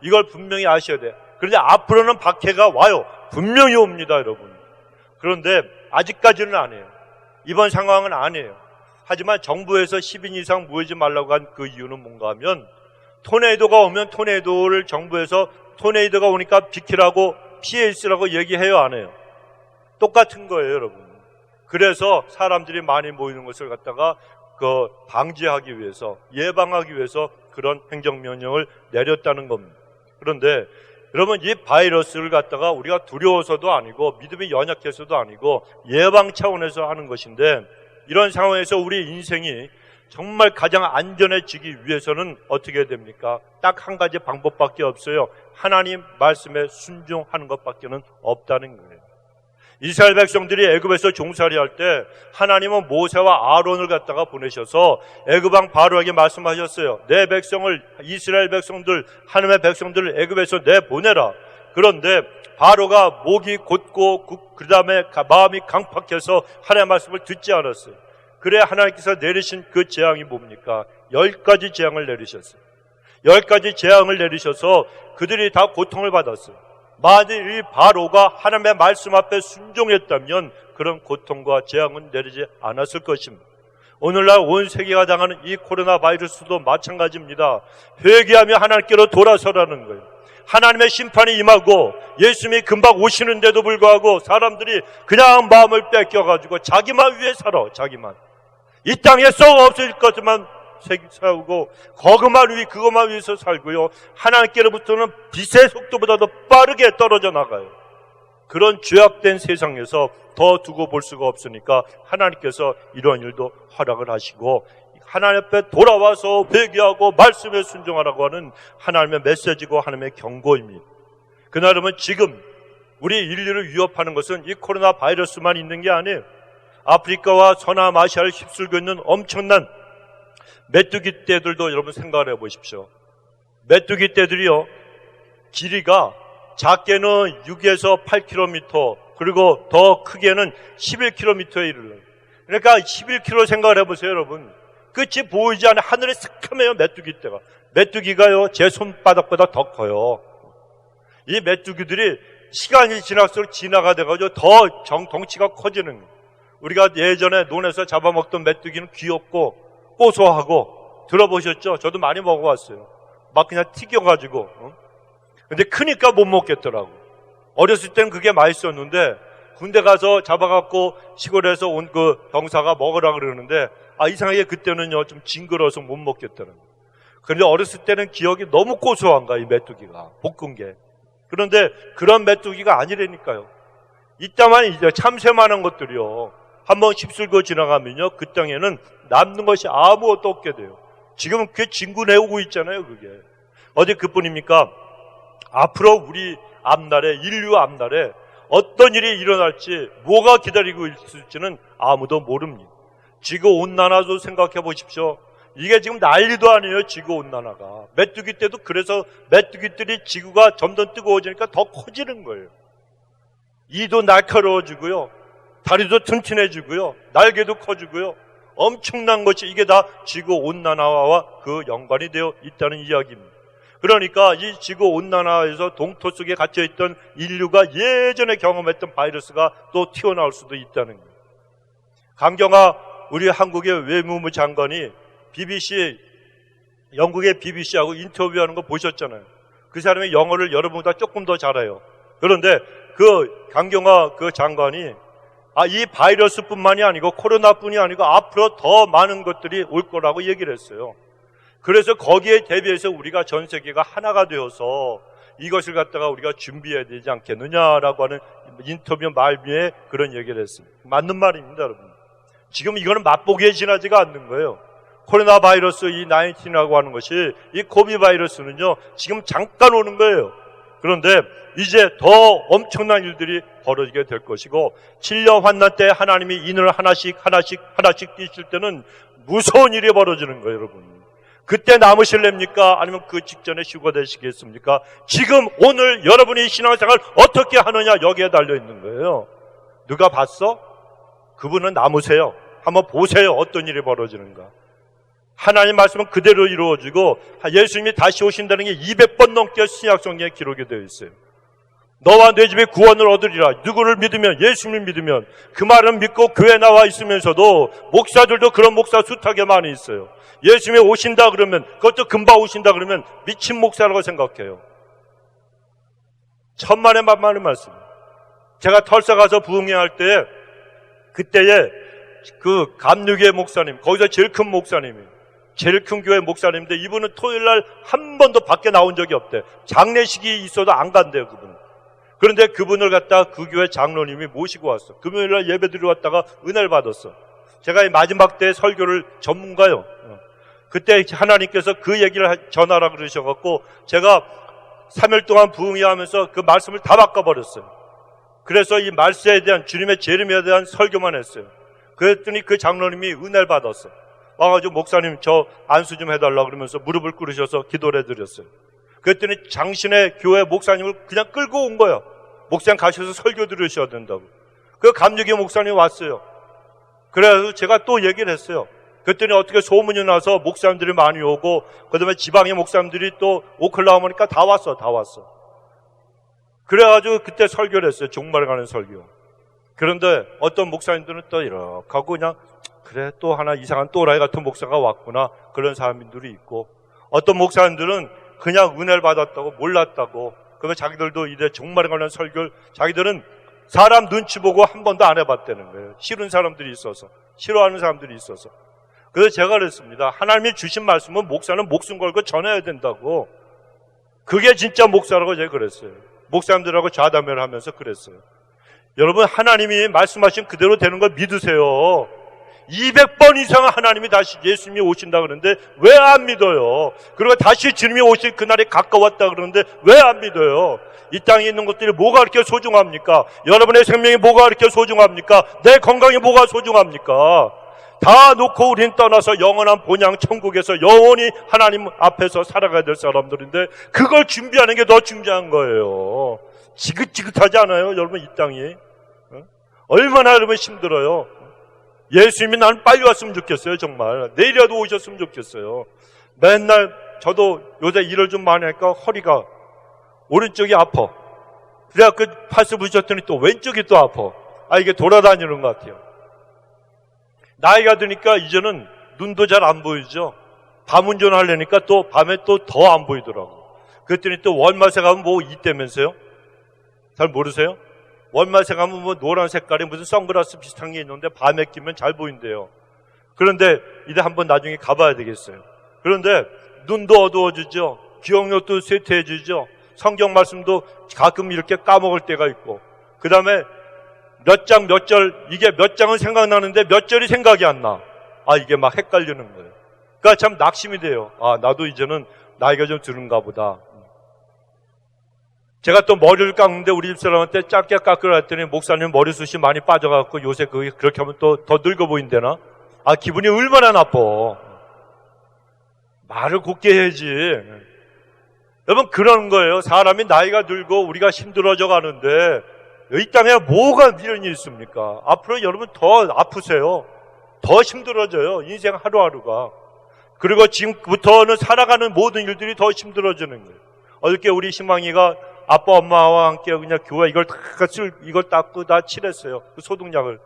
이걸 분명히 아셔야 돼요. 그런데 앞으로는 박해가 와요. 분명히 옵니다, 여러분. 그런데 아직까지는 아니에요. 이번 상황은 아니에요. 하지만 정부에서 10인 이상 모이지 말라고 한 그 이유는 뭔가 하면, 토네이도가 오면 토네이도를 정부에서 토네이도가 오니까 비키라고 피해 있으라고 얘기해요, 안 해요? 똑같은 거예요, 여러분. 그래서 사람들이 많이 모이는 것을 갖다가 방지하기 위해서, 예방하기 위해서 그런 행정명령을 내렸다는 겁니다. 그런데 여러분 이 바이러스를 갖다가 우리가 두려워서도 아니고 믿음이 연약해서도 아니고 예방 차원에서 하는 것인데, 이런 상황에서 우리 인생이 정말 가장 안전해지기 위해서는 어떻게 해야 됩니까? 딱 한 가지 방법밖에 없어요. 하나님 말씀에 순종하는 것밖에는 없다는 거예요. 이스라엘 백성들이 애굽에서 종살이할 때 하나님은 모세와 아론을 갖다가 보내셔서 애굽 왕 바로에게 말씀하셨어요. 내 백성을, 이스라엘 백성들, 하나님의 백성들을 애굽에서 내보내라. 그런데 바로가 목이 곧고 그 다음에 마음이 강팍해서 하나님의 말씀을 듣지 않았어요. 그래 하나님께서 내리신 그 재앙이 뭡니까? 10가지 재앙을 내리셨어요. 10가지 재앙을 내리셔서 그들이 다 고통을 받았어요. 만일 이 바로가 하나님의 말씀 앞에 순종했다면 그런 고통과 재앙은 내리지 않았을 것입니다. 오늘날 온 세계가 당하는 이 코로나 바이러스도 마찬가지입니다. 회개하며 하나님께로 돌아서라는 거예요. 하나님의 심판이 임하고 예수님이 금방 오시는데도 불구하고 사람들이 그냥 마음을 뺏겨가지고 자기만 위해 살아. 자기만. 이 땅에 썩 없어질 것만 세우고 그것만 위해서 살고요. 하나님께로부터는 빛의 속도보다도 빠르게 떨어져 나가요. 그런 죄악된 세상에서 더 두고 볼 수가 없으니까 하나님께서 이런 일도 허락을 하시고 하나님 앞에 돌아와서 회개하고 말씀에 순종하라고 하는 하나님의 메시지고 하나님의 경고입니다. 그나저나 지금 우리 인류를 위협하는 것은 이 코로나 바이러스만 있는 게 아니에요. 아프리카와 서남아시아를 휩쓸고 있는 엄청난 메뚜기 떼들도 여러분 생각을 해보십시오. 메뚜기 떼들이요, 길이가 작게는 6에서 8km, 그리고 더 크게는 11km에 이르러요. 그러니까 11km 생각을 해보세요, 여러분. 끝이 보이지 않는 하늘에 새카매요, 메뚜기 떼가. 메뚜기가요, 제 손바닥보다 더 커요. 이 메뚜기들이 시간이 지날수록 진화가 돼가지고 더 덩치가 커지는 거예요. 우리가 예전에 논에서 잡아먹던 메뚜기는 귀엽고 고소하고, 들어보셨죠? 저도 많이 먹어봤어요. 막 그냥 튀겨가지고. 근데 크니까 못 먹겠더라고. 어렸을 때는 그게 맛있었는데 군대 가서 잡아갖고 시골에서 온 그 병사가 먹으라 그러는데 이상하게 그때는요 좀 징그러워서 못 먹겠더라고. 그런데 어렸을 때는 기억이 너무 고소한 거야, 이 메뚜기가 볶은 게. 그런데 그런 메뚜기가 아니라니까요. 이따만 이제 참새만한 것들이요, 한번 휩쓸고 지나가면요 그 땅에는 남는 것이 아무것도 없게 돼요. 지금은 그게 진군해오고 있잖아요. 그게 어디 그뿐입니까? 앞으로 우리 앞날에, 인류 앞날에 어떤 일이 일어날지, 뭐가 기다리고 있을지는 아무도 모릅니다. 지구온난화도 생각해 보십시오. 이게 지금 난리도 아니에요, 지구온난화가. 메뚜기 때도 그래서 메뚜기들이 지구가 점점 뜨거워지니까 더 커지는 거예요. 이도 날카로워지고요, 다리도 튼튼해지고요, 날개도 커지고요. 엄청난 것이 이게 다 지구온난화와 그 연관이 되어 있다는 이야기입니다. 그러니까 이 지구온난화에서 동토 속에 갇혀있던 인류가 예전에 경험했던 바이러스가 또 튀어나올 수도 있다는 거예요. 강경화 우리 한국의 외무부 장관이 영국의 BBC하고 인터뷰하는 거 보셨잖아요. 그 사람이 영어를 여러분보다 조금 더 잘해요. 그런데 그 강경화 그 장관이 이 바이러스뿐만이 아니고 코로나뿐이 아니고 앞으로 더 많은 것들이 올 거라고 얘기를 했어요. 그래서 거기에 대비해서 우리가 전 세계가 하나가 되어서 이것을 갖다가 우리가 준비해야 되지 않겠느냐라고 하는 인터뷰 말미에 그런 얘기를 했습니다. 맞는 말입니다, 여러분. 지금 이거는 맛보기에 지나지가 않는 거예요. 코로나 바이러스 이 19이라고 하는 것이, 이 코비 바이러스는요 지금 잠깐 오는 거예요. 그런데 이제 더 엄청난 일들이 벌어지게 될 것이고, 7년 환난 때 하나님이 인을 하나씩 띄실 때는 무서운 일이 벌어지는 거예요, 여러분. 그때 남으실랍니까? 아니면 그 직전에 휴가 되시겠습니까? 지금 오늘 여러분이 신앙생활 어떻게 하느냐, 여기에 달려있는 거예요. 누가 봤어? 그분은 남으세요. 한번 보세요, 어떤 일이 벌어지는가. 하나님 말씀은 그대로 이루어지고 예수님이 다시 오신다는 게 200번 넘게 신약성경에 기록이 되어 있어요. 너와 내 집에 구원을 얻으리라. 누구를 믿으면, 예수님을 믿으면. 그 말은 믿고 교회 나와 있으면서도 목사들도 그런 목사 숱하게 많이 있어요. 예수님이 오신다 그러면, 그것도 금방 오신다 그러면 미친 목사라고 생각해요. 천만의 만만의 말씀. 제가 털사 가서 부흥회할 때, 그때에 그 감리교회 목사님, 거기서 제일 큰 목사님이에요. 제일 큰 교회 목사님인데 이분은 토요일날 한 번도 밖에 나온 적이 없대. 장례식이 있어도 안 간대요, 그분은. 그런데 그분을 갖다 그 교회 장로님이 모시고 왔어. 금요일날 예배 드리러 왔다가 은혜를 받았어. 제가 이 마지막 때 설교를 전문가요. 그때 하나님께서 그 얘기를 전하라 그러셔갖고 제가 3일 동안 부흥회 하면서 그 말씀을 다 바꿔버렸어요. 그래서 이 말세에 대한, 주님의 재림에 대한 설교만 했어요. 그랬더니 그 장로님이 은혜를 받았어. 와가지고 목사님 저 안수 좀 해달라 그러면서 무릎을 꿇으셔서 기도를 해드렸어요. 그랬더니 당신의 교회 목사님을 그냥 끌고 온 거야. 목사님 가셔서 설교 들으셔야 된다고. 그 감리교 목사님이 왔어요. 그래서 제가 또 얘기를 했어요. 그랬더니 어떻게 소문이 나서 목사님들이 많이 오고, 그 다음에 지방의 목사님들이 또 오클라호마니까 다 왔어. 그래가지고 그때 설교를 했어요. 종말에 가는 설교. 그런데 어떤 목사님들은 또 이렇게 하고 그냥, 그래, 또 하나 이상한 또라이 같은 목사가 왔구나. 그런 사람들이 있고, 어떤 목사님들은 그냥 은혜를 받았다고 몰랐다고, 그러면 자기들도 이제 종말에 관한 설교를 자기들은 사람 눈치 보고 한 번도 안 해봤다는 거예요. 싫은 사람들이 있어서, 싫어하는 사람들이 있어서. 그래서 제가 그랬습니다. 하나님이 주신 말씀은 목사는 목숨 걸고 전해야 된다고. 그게 진짜 목사라고 제가 그랬어요. 목사님들하고 좌담회를 하면서 그랬어요. 여러분, 하나님이 말씀하신 그대로 되는 걸 믿으세요. 200번 이상 하나님이 다시 예수님이 오신다 그러는데 왜 안 믿어요? 그리고 다시 주님이 오실 그날이 가까웠다 그러는데 왜 안 믿어요? 이 땅에 있는 것들이 뭐가 그렇게 소중합니까? 여러분의 생명이 뭐가 그렇게 소중합니까? 내 건강이 뭐가 소중합니까? 다 놓고 우린 떠나서 영원한 본향 천국에서 영원히 하나님 앞에서 살아가야 될 사람들인데 그걸 준비하는 게 더 중요한 거예요. 지긋지긋하지 않아요? 여러분, 이 땅이 얼마나 여러분 힘들어요. 예수님이 나는 빨리 왔으면 좋겠어요. 정말 내일이라도 오셨으면 좋겠어요. 맨날 저도 요새 일을 좀 많이 하니까 허리가 오른쪽이 아파. 그래갖고 팔스 부셨더니 또 왼쪽이 또 아파. 이게 돌아다니는 것 같아요. 나이가 드니까 이제는 눈도 잘 안 보이죠. 밤 운전하려니까 또 밤에 또 더 안 보이더라고. 그랬더니 또 월마세 가면 뭐 있다면서요? 잘 모르세요? 월마세 가면 뭐 노란 색깔의 무슨 선글라스 비슷한 게 있는데 밤에 끼면 잘 보인대요. 그런데 이제 한번 나중에 가봐야 되겠어요. 그런데 눈도 어두워지죠. 기억력도 쇠퇴해지죠. 성경 말씀도 가끔 이렇게 까먹을 때가 있고, 그 다음에 몇 장 몇 절, 이게 몇 장은 생각나는데 몇 절이 생각이 안 나. 이게 막 헷갈리는 거예요. 그러니까 참 낙심이 돼요. 나도 이제는 나이가 좀 드는가 보다. 제가 또 머리를 깎는데 우리 집사람한테 짧게 깎으라 했더니 목사님 머리숱이 많이 빠져갖고 요새 그렇게 하면 또 더 늙어 보인대나? 기분이 얼마나 나빠. 말을 곱게 해야지. 여러분, 그런 거예요. 사람이 나이가 들고 우리가 힘들어져 가는데 이 땅에 뭐가 미련이 있습니까? 앞으로 여러분 더 아프세요. 더 힘들어져요. 인생 하루하루가. 그리고 지금부터는 살아가는 모든 일들이 더 힘들어지는 거예요. 어저께 우리 희망이가 아빠 엄마와 함께 그냥 교회 이걸 닦고 다 칠했어요. 그 소독약을.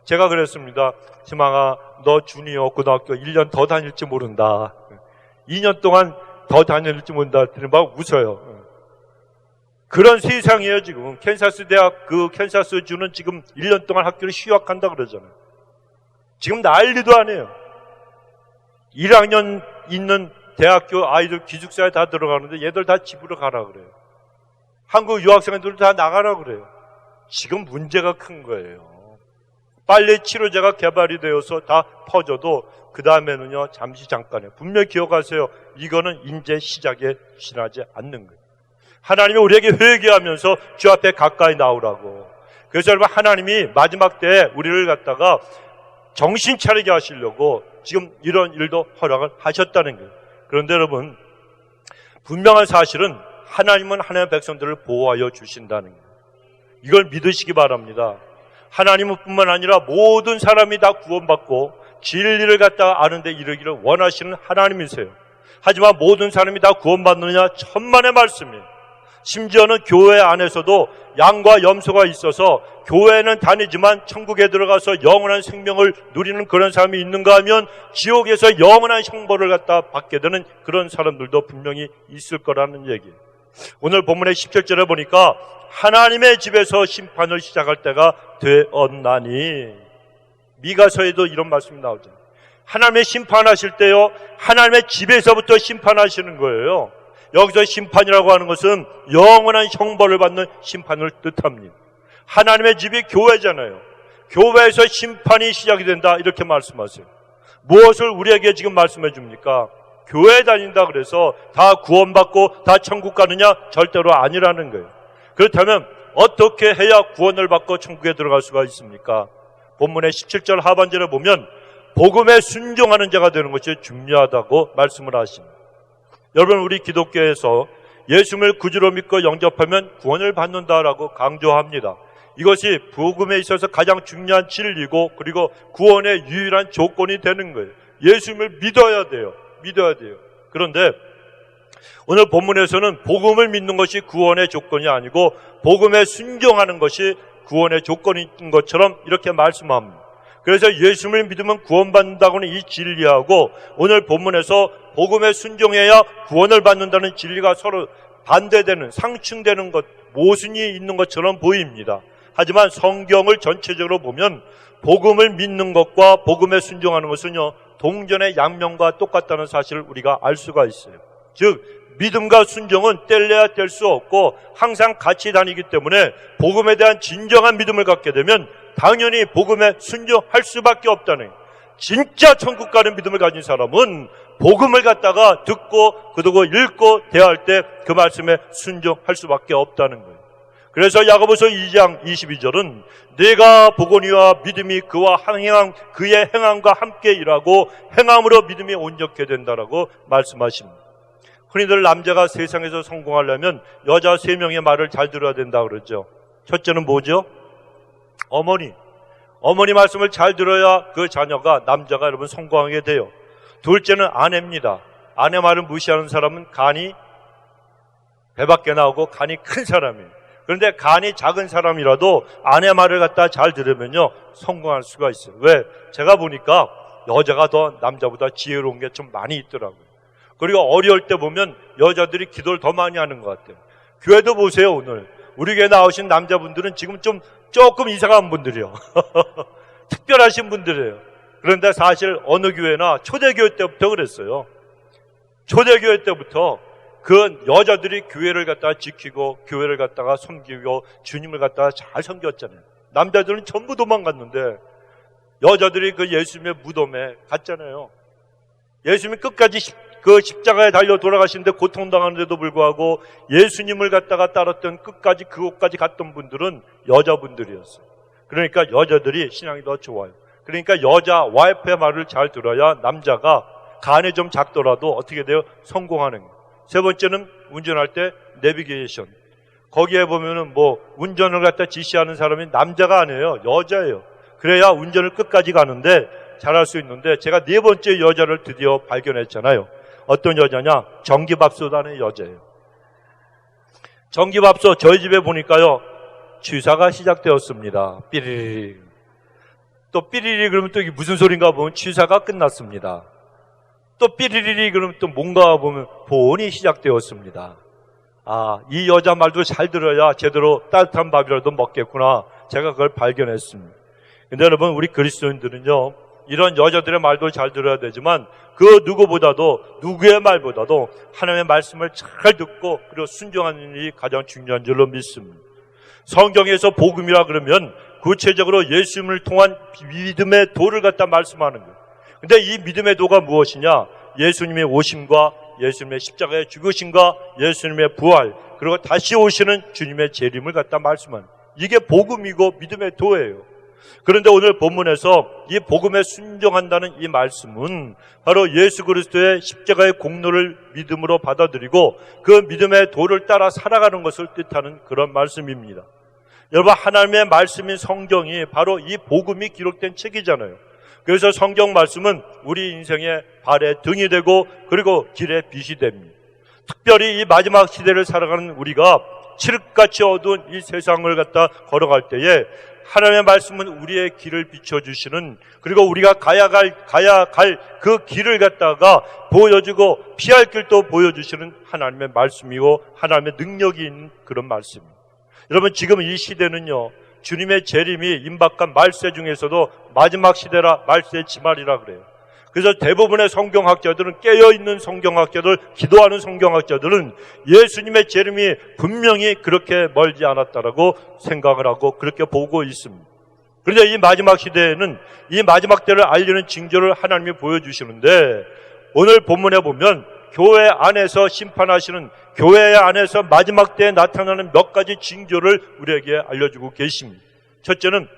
제가 그랬습니다. 희망아, 너 주니어 고등학교 1년 더 다닐지 모른다. 2년 동안 더 다닐지 모른다. 했더니 막 웃어요. 그런 세상이에요, 지금. 캔사스 대학, 캔사스주는 지금 1년 동안 학교를 휴학한다 그러잖아요. 지금 난리도 아니에요. 1학년 있는 대학교 아이들 기숙사에 다 들어가는데 얘들 다 집으로 가라 그래요. 한국 유학생들도 다 나가라 그래요. 지금 문제가 큰 거예요. 빨리 치료제가 개발이 되어서 다 퍼져도 그 다음에는요, 잠깐에. 분명히 기억하세요. 이거는 이제 시작에 지나지 않는 거예요. 하나님이 우리에게 회개하면서 주 앞에 가까이 나오라고. 그래서 여러분, 하나님이 마지막 때에 우리를 갖다가 정신 차리게 하시려고 지금 이런 일도 허락을 하셨다는 거예요. 그런데 여러분, 분명한 사실은 하나님은 하나님의 백성들을 보호하여 주신다는 거예요. 이걸 믿으시기 바랍니다. 하나님은 뿐만 아니라 모든 사람이 다 구원받고 진리를 갖다가 아는 데 이르기를 원하시는 하나님이세요. 하지만 모든 사람이 다 구원받느냐? 천만의 말씀이에요. 심지어는 교회 안에서도 양과 염소가 있어서 교회는 다니지만 천국에 들어가서 영원한 생명을 누리는 그런 사람이 있는가 하면 지옥에서 영원한 형벌을 갖다 받게 되는 그런 사람들도 분명히 있을 거라는 얘기예요. 오늘 본문의 17절에 보니까 하나님의 집에서 심판을 시작할 때가 되었나니, 미가서에도 이런 말씀이 나오죠. 하나님의 심판하실 때요, 하나님의 집에서부터 심판하시는 거예요. 여기서 심판이라고 하는 것은 영원한 형벌을 받는 심판을 뜻합니다. 하나님의 집이 교회잖아요. 교회에서 심판이 시작이 된다, 이렇게 말씀하세요. 무엇을 우리에게 지금 말씀해 줍니까? 교회 다닌다 그래서 다 구원받고 다 천국 가느냐? 절대로 아니라는 거예요. 그렇다면 어떻게 해야 구원을 받고 천국에 들어갈 수가 있습니까? 본문의 17절 하반절에 보면 복음에 순종하는 자가 되는 것이 중요하다고 말씀을 하십니다. 여러분, 우리 기독교에서 예수님을 구주로 믿고 영접하면 구원을 받는다라고 강조합니다. 이것이 복음에 있어서 가장 중요한 진리고 그리고 구원의 유일한 조건이 되는 거예요. 예수님을 믿어야 돼요. 믿어야 돼요. 그런데 오늘 본문에서는 복음을 믿는 것이 구원의 조건이 아니고 복음에 순종하는 것이 구원의 조건인 것처럼 이렇게 말씀합니다. 그래서 예수님을 믿으면 구원받는다고는 이 진리하고 오늘 본문에서 복음에 순종해야 구원을 받는다는 진리가 서로 반대되는, 상충되는 것, 모순이 있는 것처럼 보입니다. 하지만 성경을 전체적으로 보면 복음을 믿는 것과 복음에 순종하는 것은요, 동전의 양면과 똑같다는 사실을 우리가 알 수가 있어요. 즉 믿음과 순종은 뗄래야 뗄 수 없고 항상 같이 다니기 때문에 복음에 대한 진정한 믿음을 갖게 되면 당연히 복음에 순종할 수밖에 없다는 거예요. 진짜 천국 가는 믿음을 가진 사람은 복음을 갖다가 듣고 그러고 읽고 대할 때 그 말씀에 순종할 수밖에 없다는 거예요. 그래서 야고보서 2장 22절은 내가 보거니와 믿음이 그와 그의 행함과 함께 일하고 행함으로 믿음이 온전케 된다라고 말씀하십니다. 흔히들 남자가 세상에서 성공하려면 여자 3명의 말을 잘 들어야 된다 그러죠. 첫째는 뭐죠? 어머니 말씀을 잘 들어야 그 자녀가, 남자가 여러분 성공하게 돼요. 둘째는 아내입니다. 아내 말을 무시하는 사람은 간이 배 밖에 나오고 간이 큰 사람이에요. 그런데 간이 작은 사람이라도 아내 말을 갖다 잘 들으면요 성공할 수가 있어요. 왜? 제가 보니까 여자가 더 남자보다 지혜로운 게 좀 많이 있더라고요. 그리고 어려울 때 보면 여자들이 기도를 더 많이 하는 것 같아요. 교회도 보세요. 오늘 우리 교회 나오신 남자분들은 지금 조금 이상한 분들이요. 특별하신 분들이에요. 그런데 사실 어느 교회나 초대교회 때부터 그랬어요. 초대교회 때부터 그 여자들이 교회를 갖다가 지키고 교회를 갖다가 섬기고 주님을 갖다가 잘 섬겼잖아요. 남자들은 전부 도망갔는데 여자들이 그 예수님의 무덤에 갔잖아요. 예수님이 끝까지 그 십자가에 달려 돌아가시는데 고통당하는데도 불구하고 예수님을 갖다가 따랐던 끝까지 그곳까지 갔던 분들은 여자분들이었어요. 그러니까 여자들이 신앙이 더 좋아요. 그러니까 여자 와이프의 말을 잘 들어야 남자가 간에 좀 작더라도 어떻게 돼요? 성공하는 거예요. 세 번째는 운전할 때 내비게이션. 거기에 보면은 운전을 갖다 지시하는 사람이 남자가 아니에요. 여자예요. 그래야 운전을 끝까지 가는데 잘할 수 있는데 제가 4번째 여자를 드디어 발견했잖아요. 어떤 여자냐? 전기밥솥하는 여자예요. 전기밥솥 저희 집에 보니까요. 취사가 시작되었습니다. 삐리리. 또 삐리리 그러면 또 이게 무슨 소린가 보면 취사가 끝났습니다. 또 삐리리리 그러면 또 뭔가 보면 보온이 시작되었습니다. 이 여자 말도 잘 들어야 제대로 따뜻한 밥이라도 먹겠구나. 제가 그걸 발견했습니다. 근데 여러분 우리 그리스도인들은요. 이런 여자들의 말도 잘 들어야 되지만 그 누구의 말보다도 하나님의 말씀을 잘 듣고 그리고 순종하는 일이 가장 중요한 줄로 믿습니다. 성경에서 복음이라 그러면 구체적으로 예수님을 통한 믿음의 도를 갖다 말씀하는 거예요. 근데 이 믿음의 도가 무엇이냐? 예수님의 오심과 예수님의 십자가의 죽으심과 예수님의 부활 그리고 다시 오시는 주님의 재림을 갖다 말씀하는 거예요. 이게 복음이고 믿음의 도예요. 그런데 오늘 본문에서 이 복음에 순종한다는 이 말씀은 바로 예수 그리스도의 십자가의 공로를 믿음으로 받아들이고 그 믿음의 도를 따라 살아가는 것을 뜻하는 그런 말씀입니다. 여러분 하나님의 말씀인 성경이 바로 이 복음이 기록된 책이잖아요. 그래서 성경 말씀은 우리 인생의 발의 등이 되고 그리고 길의 빛이 됩니다. 특별히 이 마지막 시대를 살아가는 우리가 칠흑같이 어두운 이 세상을 갖다 걸어갈 때에 하나님의 말씀은 우리의 길을 비춰주시는 그리고 우리가 가야 갈 그 길을 갖다가 보여주고 피할 길도 보여주시는 하나님의 말씀이고 하나님의 능력이 있는 그런 말씀입니다. 여러분 지금 이 시대는요 주님의 재림이 임박한 말세 중에서도 마지막 시대라 말세 지말이라 그래요. 그래서 대부분의 성경학자들은 깨어있는 성경학자들, 기도하는 성경학자들은 예수님의 재림이 분명히 그렇게 멀지 않았다라고 생각을 하고 그렇게 보고 있습니다. 그런데 이 마지막 시대에는 이 마지막 때를 알리는 징조를 하나님이 보여주시는데 오늘 본문에 보면 교회 안에서 심판하시는 교회 안에서 마지막 때에 나타나는 몇 가지 징조를 우리에게 알려주고 계십니다. 첫째는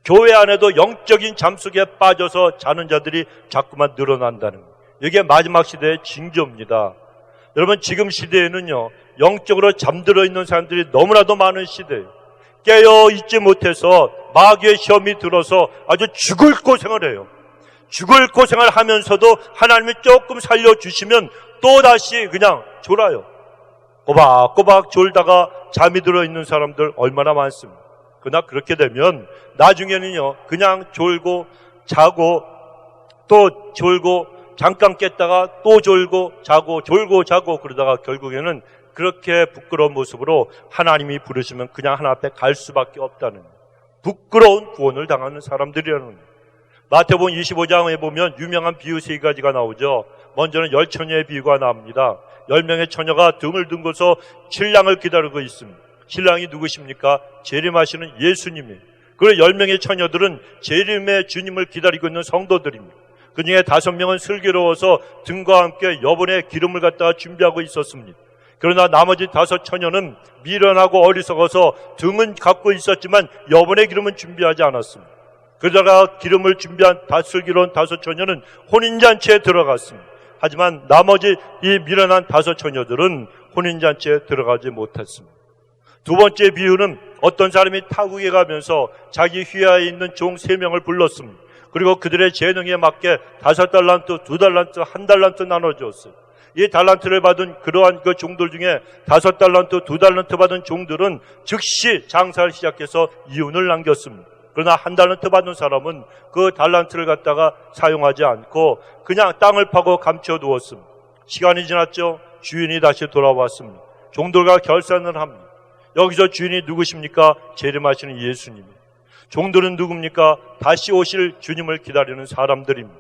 교회 안에도 영적인 잠속에 빠져서 자는 자들이 자꾸만 늘어난다는 거예요. 이게 마지막 시대의 징조입니다. 여러분 지금 시대에는요 영적으로 잠들어 있는 사람들이 너무나도 많은 시대예요. 깨어 있지 못해서 마귀의 시험이 들어서 아주 죽을 고생을 해요. 죽을 고생을 하면서도 하나님이 조금 살려주시면 또다시 그냥 졸아요. 꼬박꼬박 졸다가 잠이 들어있는 사람들 얼마나 많습니까? 그러나 그렇게 되면 나중에는요, 그냥 졸고 자고 또 졸고 잠깐 깼다가 또 졸고 자고 졸고 자고 그러다가 결국에는 그렇게 부끄러운 모습으로 하나님이 부르시면 그냥 하나 앞에 갈 수밖에 없다는, 부끄러운 구원을 당하는 사람들이라는 거예요. 마태복음 25장에 보면 유명한 비유 세 가지가 나오죠. 먼저는 10처녀의 비유가 나옵니다. 10명의 처녀가 등을 등고서 신랑을 기다리고 있습니다. 신랑이 누구십니까? 재림하시는 예수님이에요. 그리고 10명의 처녀들은 재림의 주님을 기다리고 있는 성도들입니다. 그 중에 5명은 슬기로워서 등과 함께 여분의 기름을 갖다가 준비하고 있었습니다. 그러나 나머지 5 처녀는 미련하고 어리석어서 등은 갖고 있었지만 여분의 기름은 준비하지 않았습니다. 그러다가 기름을 준비한 슬기로운 5 처녀는 혼인잔치에 들어갔습니다. 하지만 나머지 이 미련한 5 처녀들은 혼인잔치에 들어가지 못했습니다. 두 번째 비유는 어떤 사람이 타국에 가면서 자기 휘하에 있는 종 3명을 불렀습니다. 그리고 그들의 재능에 맞게 5달란트, 2달란트, 1달란트 나눠주었어요. 이 달란트를 받은 그러한 그 종들 중에 5달란트, 2달란트 받은 종들은 즉시 장사를 시작해서 이윤을 남겼습니다. 그러나 1달란트 받은 사람은 그 달란트를 갖다가 사용하지 않고 그냥 땅을 파고 감춰두었습니다. 시간이 지났죠. 주인이 다시 돌아왔습니다. 종들과 결산을 합니다. 여기서 주인이 누구십니까? 재림하시는 예수님입니다. 종들은 누굽니까? 다시 오실 주님을 기다리는 사람들입니다.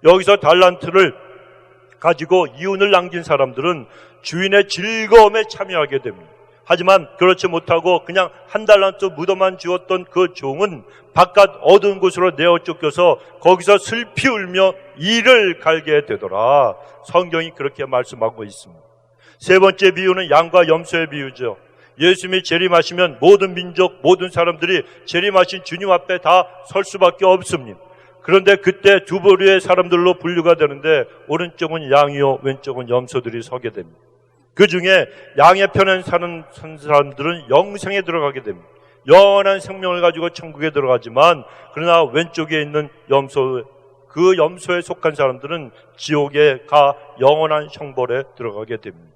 여기서 달란트를 가지고 이윤을 남긴 사람들은 주인의 즐거움에 참여하게 됩니다. 하지만 그렇지 못하고 그냥 1달란트 묻어만 주었던 그 종은 바깥 어두운 곳으로 내어 쫓겨서 거기서 슬피 울며 이를 갈게 되더라. 성경이 그렇게 말씀하고 있습니다. 세 번째 비유는 양과 염소의 비유죠. 예수님이 재림하시면 모든 민족, 모든 사람들이 재림하신 주님 앞에 다 설 수밖에 없습니다. 그런데 그때 두 부류의 사람들로 분류가 되는데 오른쪽은 양이요 왼쪽은 염소들이 서게 됩니다. 그 중에 양의 편에 사는 사람들은 영생에 들어가게 됩니다. 영원한 생명을 가지고 천국에 들어가지만 그러나 왼쪽에 있는 염소, 그 염소에 속한 사람들은 지옥에 가 영원한 형벌에 들어가게 됩니다.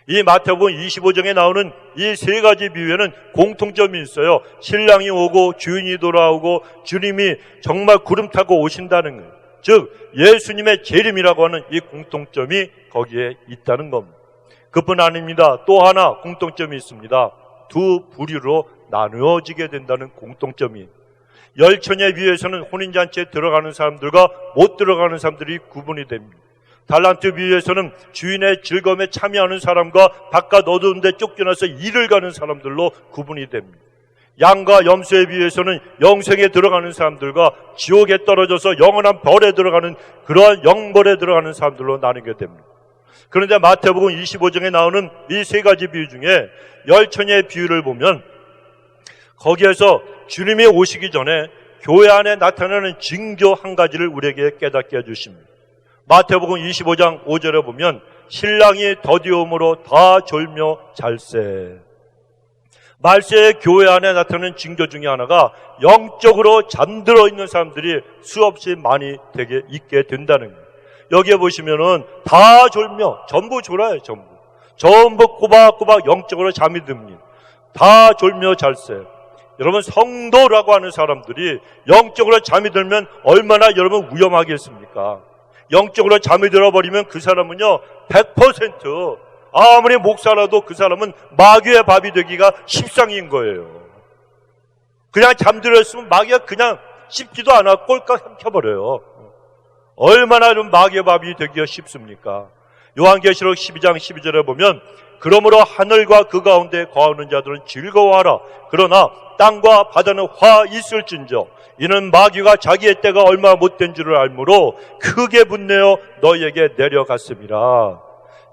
이 마태복음 25장에 나오는 이 세 가지 비유에는 공통점이 있어요. 신랑이 오고 주인이 돌아오고 주님이 정말 구름 타고 오신다는 거예요. 즉 예수님의 재림이라고 하는 이 공통점이 거기에 있다는 겁니다. 그뿐 아닙니다. 또 하나 공통점이 있습니다. 두 부류로 나누어지게 된다는 공통점이, 10처녀의 비유에서는 혼인잔치에 들어가는 사람들과 못 들어가는 사람들이 구분이 됩니다. 달란트 비유에서는 주인의 즐거움에 참여하는 사람과 바깥 어두운 데 쫓겨나서 일을 가는 사람들로 구분이 됩니다. 양과 염소의 비유에서는 영생에 들어가는 사람들과 지옥에 떨어져서 영원한 벌에 들어가는 그러한 영벌에 들어가는 사람들로 나누게 됩니다. 그런데 마태복음 25장에 나오는 이 세 가지 비유 중에 10처녀의 비유를 보면 거기에서 주님이 오시기 전에 교회 안에 나타나는 징조 한 가지를 우리에게 깨닫게 해주십니다. 마태복음 25장 5절에 보면 신랑이 더디움으로 다 졸며 잘세. 말세의 교회 안에 나타나는 징조 중에 하나가 영적으로 잠들어 있는 사람들이 수없이 많이 되게 있게 된다는 거예요. 여기에 보시면은 다 졸며, 전부 졸아요. 전부 꼬박꼬박 영적으로 잠이 듭니다. 다 졸며 잘세. 여러분, 성도라고 하는 사람들이 영적으로 잠이 들면 얼마나 여러분 위험하겠습니까? 영적으로 잠이 들어버리면 그 사람은요 100% 아무리 목사라도 그 사람은 마귀의 밥이 되기가 십상인 거예요. 그냥 잠들었으면 마귀가 그냥 씹지도 않아 꼴깍 삼켜버려요. 얼마나 좀 마귀의 밥이 되기가 쉽습니까? 요한계시록 12장 12절에 보면 그러므로 하늘과 그 가운데 거하는 자들은 즐거워하라. 그러나 땅과 바다는 화 있을진저 이는 마귀가 자기의 때가 얼마 못된 줄을 알므로 크게 분내어 너희에게 내려갔음이라.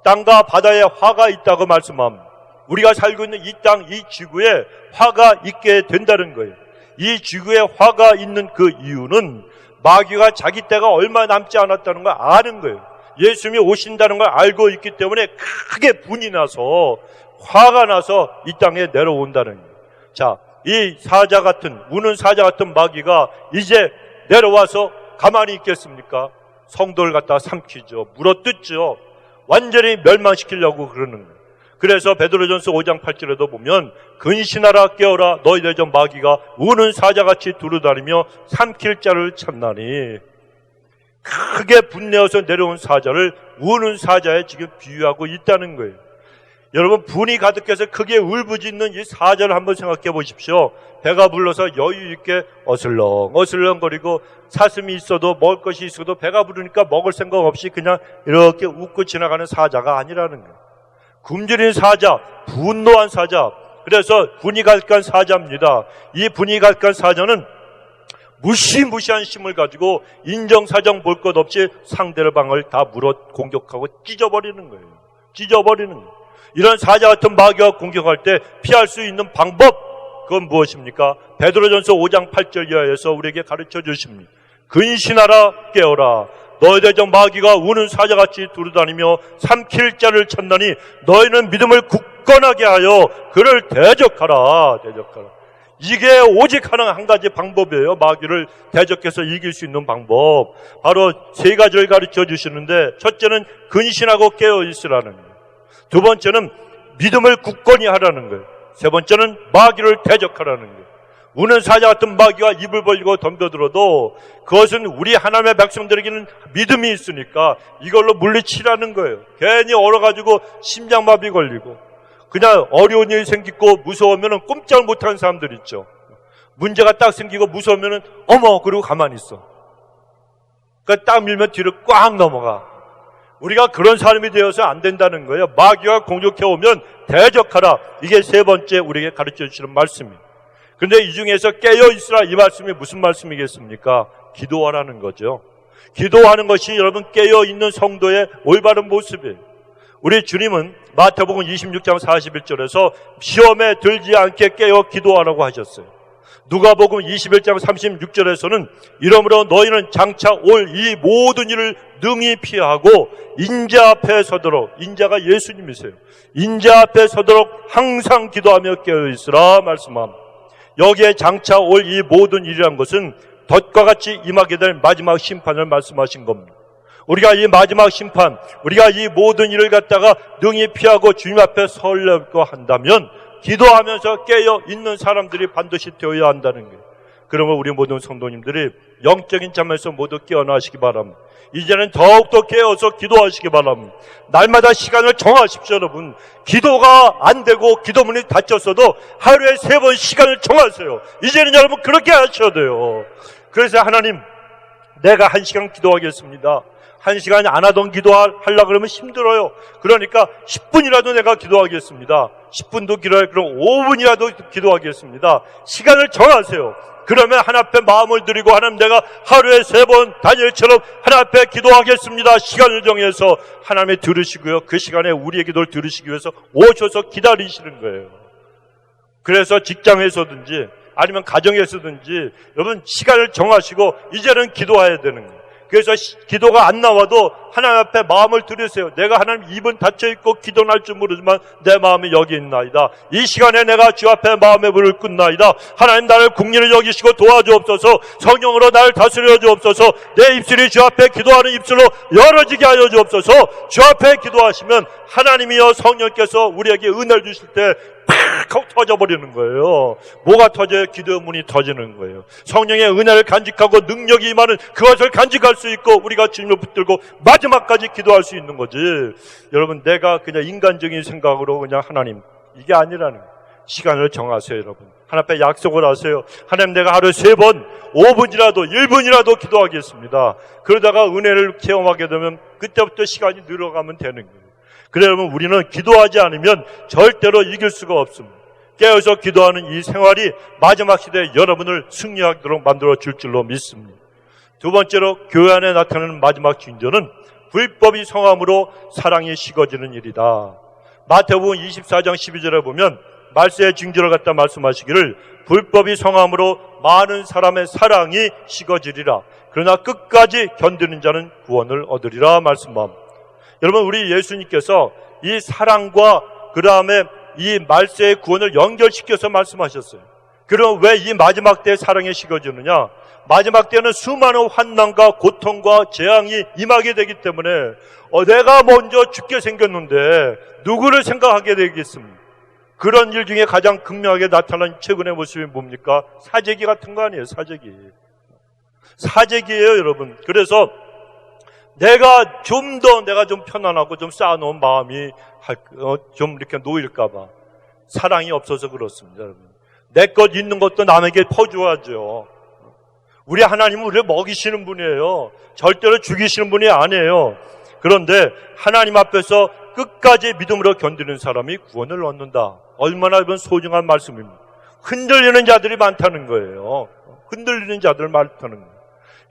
땅과 바다에 화가 있다고 말씀합니다. 우리가 살고 있는 이 땅, 이 지구에 화가 있게 된다는 거예요. 이 지구에 화가 있는 그 이유는 마귀가 자기 때가 얼마 남지 않았다는 걸 아는 거예요. 예수님이 오신다는 걸 알고 있기 때문에 크게 분이 나서 화가 나서 이 땅에 내려온다는 거예요. 자, 이 사자 같은, 우는 사자 같은 마귀가 이제 내려와서 가만히 있겠습니까? 성도를 갖다 삼키죠. 물어뜯죠. 완전히 멸망시키려고 그러는 거예요. 그래서 베드로전서 5장 8절에도 보면 근신하라 깨어라 너희들 전 마귀가 우는 사자같이 두루다니며 삼킬 자를 찾나니, 크게 분내어서 내려온 사자를 우는 사자에 지금 비유하고 있다는 거예요. 여러분, 분이 가득해서 크게 울부짖는 이 사자를 한번 생각해 보십시오. 배가 불러서 여유 있게 어슬렁거리고 사슴이 있어도 먹을 것이 있어도 배가 부르니까 먹을 생각 없이 그냥 이렇게 웃고 지나가는 사자가 아니라는 거예요. 굶주린 사자, 분노한 사자. 그래서 분이 가득한 사자입니다. 이 분이 가득한 사자는 무시무시한 힘을 가지고 인정사정 볼 것 없이 상대방을 다 물어 공격하고 찢어버리는 거예요. 찢어버리는 거예요. 이런 사자 같은 마귀가 공격할 때 피할 수 있는 방법, 그건 무엇입니까? 베드로전서 5장 8절 이하에서 우리에게 가르쳐 주십니다. 근신하라 깨어라 너희들 전 마귀가 우는 사자같이 두루다니며 삼킬 자를 찾나니 너희는 믿음을 굳건하게 하여 그를 대적하라. 이게 오직 한 가지 방법이에요. 마귀를 대적해서 이길 수 있는 방법, 바로 세 가지를 가르쳐 주시는데, 첫째는 근신하고 깨어 있으라는 거예요. 두 번째는 믿음을 굳건히 하라는 거예요. 세 번째는 마귀를 대적하라는 거예요. 우는 사자 같은 마귀가 입을 벌리고 덤벼들어도 그것은 우리 하나님의 백성들에게는 믿음이 있으니까 이걸로 물리치라는 거예요. 괜히 얼어가지고 심장마비 걸리고 그냥 어려운 일이 생기고 무서우면 꼼짝 못하는 사람들 있죠. 문제가 딱 생기고 무서우면 어머 그러고 가만히 있어. 그러니까 딱 밀면 뒤로 꽉 넘어가. 우리가 그런 사람이 되어서 안 된다는 거예요. 마귀가 공격해오면 대적하라. 이게 세 번째 우리에게 가르쳐 주시는 말씀입니다. 그런데 이 중에서 깨어있으라, 이 말씀이 무슨 말씀이겠습니까? 기도하라는 거죠. 기도하는 것이 여러분 깨어있는 성도의 올바른 모습이에요. 우리 주님은 마태복음 26장 41절에서 시험에 들지 않게 깨어 기도하라고 하셨어요. 누가복음 21장 36절에서는 이러므로 너희는 장차 올 이 모든 일을 능히 피하고 인자 앞에 서도록, 인자가 예수님이세요. 인자 앞에 서도록 항상 기도하며 깨어있으라 말씀합니다. 여기에 장차 올 이 모든 일이란 것은 덫과 같이 임하게 될 마지막 심판을 말씀하신 겁니다. 우리가 이 마지막 심판, 우리가 이 모든 일을 갖다가 능히 피하고 주님 앞에 서려고 한다면 기도하면서 깨어 있는 사람들이 반드시 되어야 한다는 거예요. 그러면 우리 모든 성도님들이 영적인 잠에서 모두 깨어나시기 바랍니다. 이제는 더욱더 깨어서 기도하시기 바랍니다. 날마다 시간을 정하십시오, 여러분. 기도가 안 되고 기도문이 닫혔어도 하루에 3번 시간을 정하세요. 이제는 여러분 그렇게 하셔야 돼요. 그래서 하나님, 내가 1시간 기도하겠습니다. 1시간이 안 하던 기도하려고 그러면 힘들어요. 그러니까 10분이라도 내가 기도하겠습니다. 10분도 길어요. 그럼 5분이라도 기도하겠습니다. 시간을 정하세요. 그러면 하나님 앞에 마음을 드리고, 하나님 내가 하루에 3번 다니엘처럼 하나님 앞에 기도하겠습니다. 시간을 정해서 하나님이 들으시고요. 그 시간에 우리의 기도를 들으시기 위해서 오셔서 기다리시는 거예요. 그래서 직장에서든지 아니면 가정에서든지 여러분 시간을 정하시고 이제는 기도해야 되는 거예요. 그래서 기도가 안 나와도 하나님 앞에 마음을 들으세요. 내가 하나님 입은 닫혀있고 기도는 할 줄 모르지만 내 마음이 여기 있나이다. 이 시간에 내가 주 앞에 마음의 불을 끈나이다. 하나님 나를 국리를 여기시고 도와주옵소서. 성령으로 나를 다스려 주옵소서. 내 입술이 주 앞에 기도하는 입술로 열어지게 하여 주옵소서. 주 앞에 기도하시면 하나님이여 성령께서 우리에게 은혜를 주실 때 팍 터져버리는 거예요. 뭐가 터져요? 기도의 문이 터지는 거예요. 성령의 은혜를 간직하고 능력이 임하는 그것을 간직할 수 있고 우리가 주님을 붙들고 마지막까지 기도할 수 있는 거지. 여러분 내가 그냥 인간적인 생각으로 그냥 하나님, 이게 아니라는 거예요. 시간을 정하세요. 여러분 하나님 앞에 약속을 하세요. 하나님 내가 하루에 3번 5분이라도 1분이라도 기도하겠습니다. 그러다가 은혜를 체험하게 되면 그때부터 시간이 늘어가면 되는 거예요. 그래 여러분 우리는 기도하지 않으면 절대로 이길 수가 없습니다. 깨어서 기도하는 이 생활이 마지막 시대에 여러분을 승리하도록 만들어 줄 줄로 믿습니다. 두 번째로 교회 안에 나타나는 마지막 징조는 불법이 성함으로 사랑이 식어지는 일이다. 마태복음 24장 12절에 보면 말세의 징조를 갖다 말씀하시기를 불법이 성함으로 많은 사람의 사랑이 식어지리라. 그러나 끝까지 견디는 자는 구원을 얻으리라 말씀합니다. 여러분 우리 예수님께서 이 사랑과 그 다음에 이 말세의 구원을 연결시켜서 말씀하셨어요. 그럼 왜 이 마지막 때에 사랑이 식어지느냐? 마지막 때는 수많은 환난과 고통과 재앙이 임하게 되기 때문에 내가 먼저 죽게 생겼는데 누구를 생각하게 되겠습니까? 그런 일 중에 가장 극명하게 나타난 최근의 모습이 뭡니까? 사재기 같은 거 아니에요? 사재기예요, 여러분. 그래서 내가 좀 편안하고 좀 쌓아놓은 마음이 좀 이렇게 놓일까봐 사랑이 없어서 그렇습니다, 여러분. 내 것 있는 것도 남에게 퍼주어야죠. 우리 하나님은 우리를 먹이시는 분이에요. 절대로 죽이시는 분이 아니에요. 그런데 하나님 앞에서 끝까지 믿음으로 견디는 사람이 구원을 얻는다. 얼마나 이번 소중한 말씀입니다. 흔들리는 자들이 많다는 거예요. 흔들리는 자들 많다는 거예요.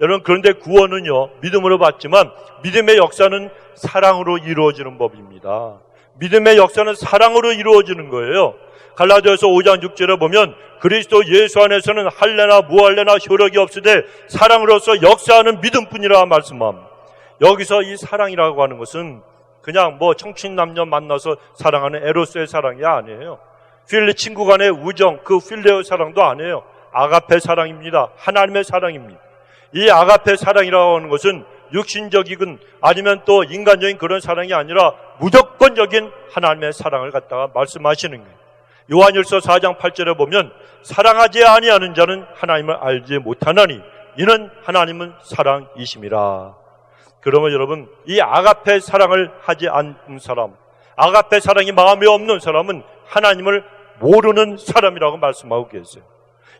여러분, 그런데 구원은요, 믿음으로 받지만 믿음의 역사는 사랑으로 이루어지는 법입니다. 믿음의 역사는 사랑으로 이루어지는 거예요. 갈라디아서 5장 6절에 보면 그리스도 예수 안에서는 할례나 무할례나 효력이 없으되 사랑으로서 역사하는 믿음뿐이라 말씀함. 여기서 이 사랑이라고 하는 것은 그냥 청춘 남녀 만나서 사랑하는 에로스의 사랑이 아니에요. 필리 친구 간의 우정, 그 필레오 사랑도 아니에요. 아가페 사랑입니다. 하나님의 사랑입니다. 이 아가페 사랑이라고 하는 것은 육신적이건 아니면 또 인간적인 그런 사랑이 아니라 무조건적인 하나님의 사랑을 갖다가 말씀하시는 거예요. 요한일서 4장 8절에 보면 사랑하지 아니하는 자는 하나님을 알지 못하나니 이는 하나님은 사랑이심이라. 그러면 여러분, 이 아가페 사랑을 하지 않는 사람, 아가페 사랑이 마음에 없는 사람은 하나님을 모르는 사람이라고 말씀하고 계세요.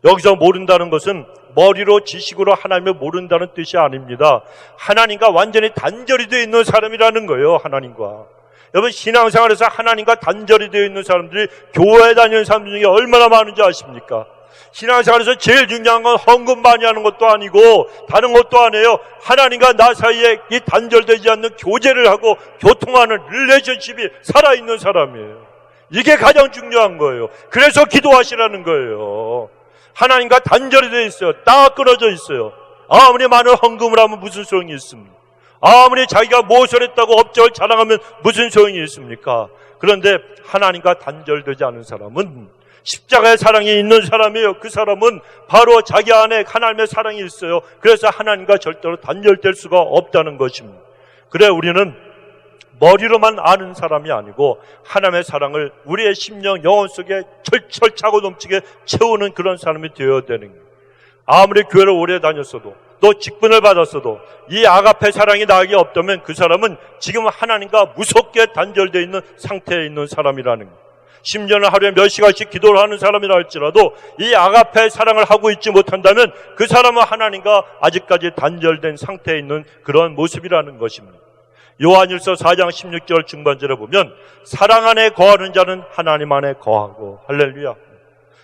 여기서 모른다는 것은 머리로 지식으로 하나님을 모른다는 뜻이 아닙니다. 하나님과 완전히 단절이 되어 있는 사람이라는 거예요. 하나님과. 여러분, 신앙생활에서 하나님과 단절이 되어 있는 사람들이 교회에 다니는 사람들 중에 얼마나 많은지 아십니까? 신앙생활에서 제일 중요한 건 헌금 많이 하는 것도 아니고 다른 것도 아니에요. 하나님과 나 사이에 이 단절되지 않는 교제를 하고 교통하는 릴레이션십이 살아있는 사람이에요. 이게 가장 중요한 거예요. 그래서 기도하시라는 거예요. 하나님과 단절이 되어 있어요. 딱 끊어져 있어요. 아무리 많은 헌금을 하면 무슨 소용이 있습니까? 아무리 자기가 무엇을 했다고 업적을 자랑하면 무슨 소용이 있습니까? 그런데 하나님과 단절되지 않은 사람은 십자가의 사랑이 있는 사람이에요. 그 사람은 바로 자기 안에 하나님의 사랑이 있어요. 그래서 하나님과 절대로 단절될 수가 없다는 것입니다. 그래, 우리는 머리로만 아는 사람이 아니고 하나님의 사랑을 우리의 심령, 영혼 속에 철철 차고 넘치게 채우는 그런 사람이 되어야 되는 거예요. 아무리 교회를 오래 다녔어도 또 직분을 받았어도 이 아가페 사랑이 나에게 없다면 그 사람은 지금 하나님과 무섭게 단절되어 있는 상태에 있는 사람이라는 거예요. 심지어는 하루에 몇 시간씩 기도를 하는 사람이라 할지라도 이 아가페 사랑을 하고 있지 못한다면 그 사람은 하나님과 아직까지 단절된 상태에 있는 그런 모습이라는 것입니다. 요한일서 4장 16절 중반절에 보면 사랑 안에 거하는 자는 하나님 안에 거하고, 할렐루야,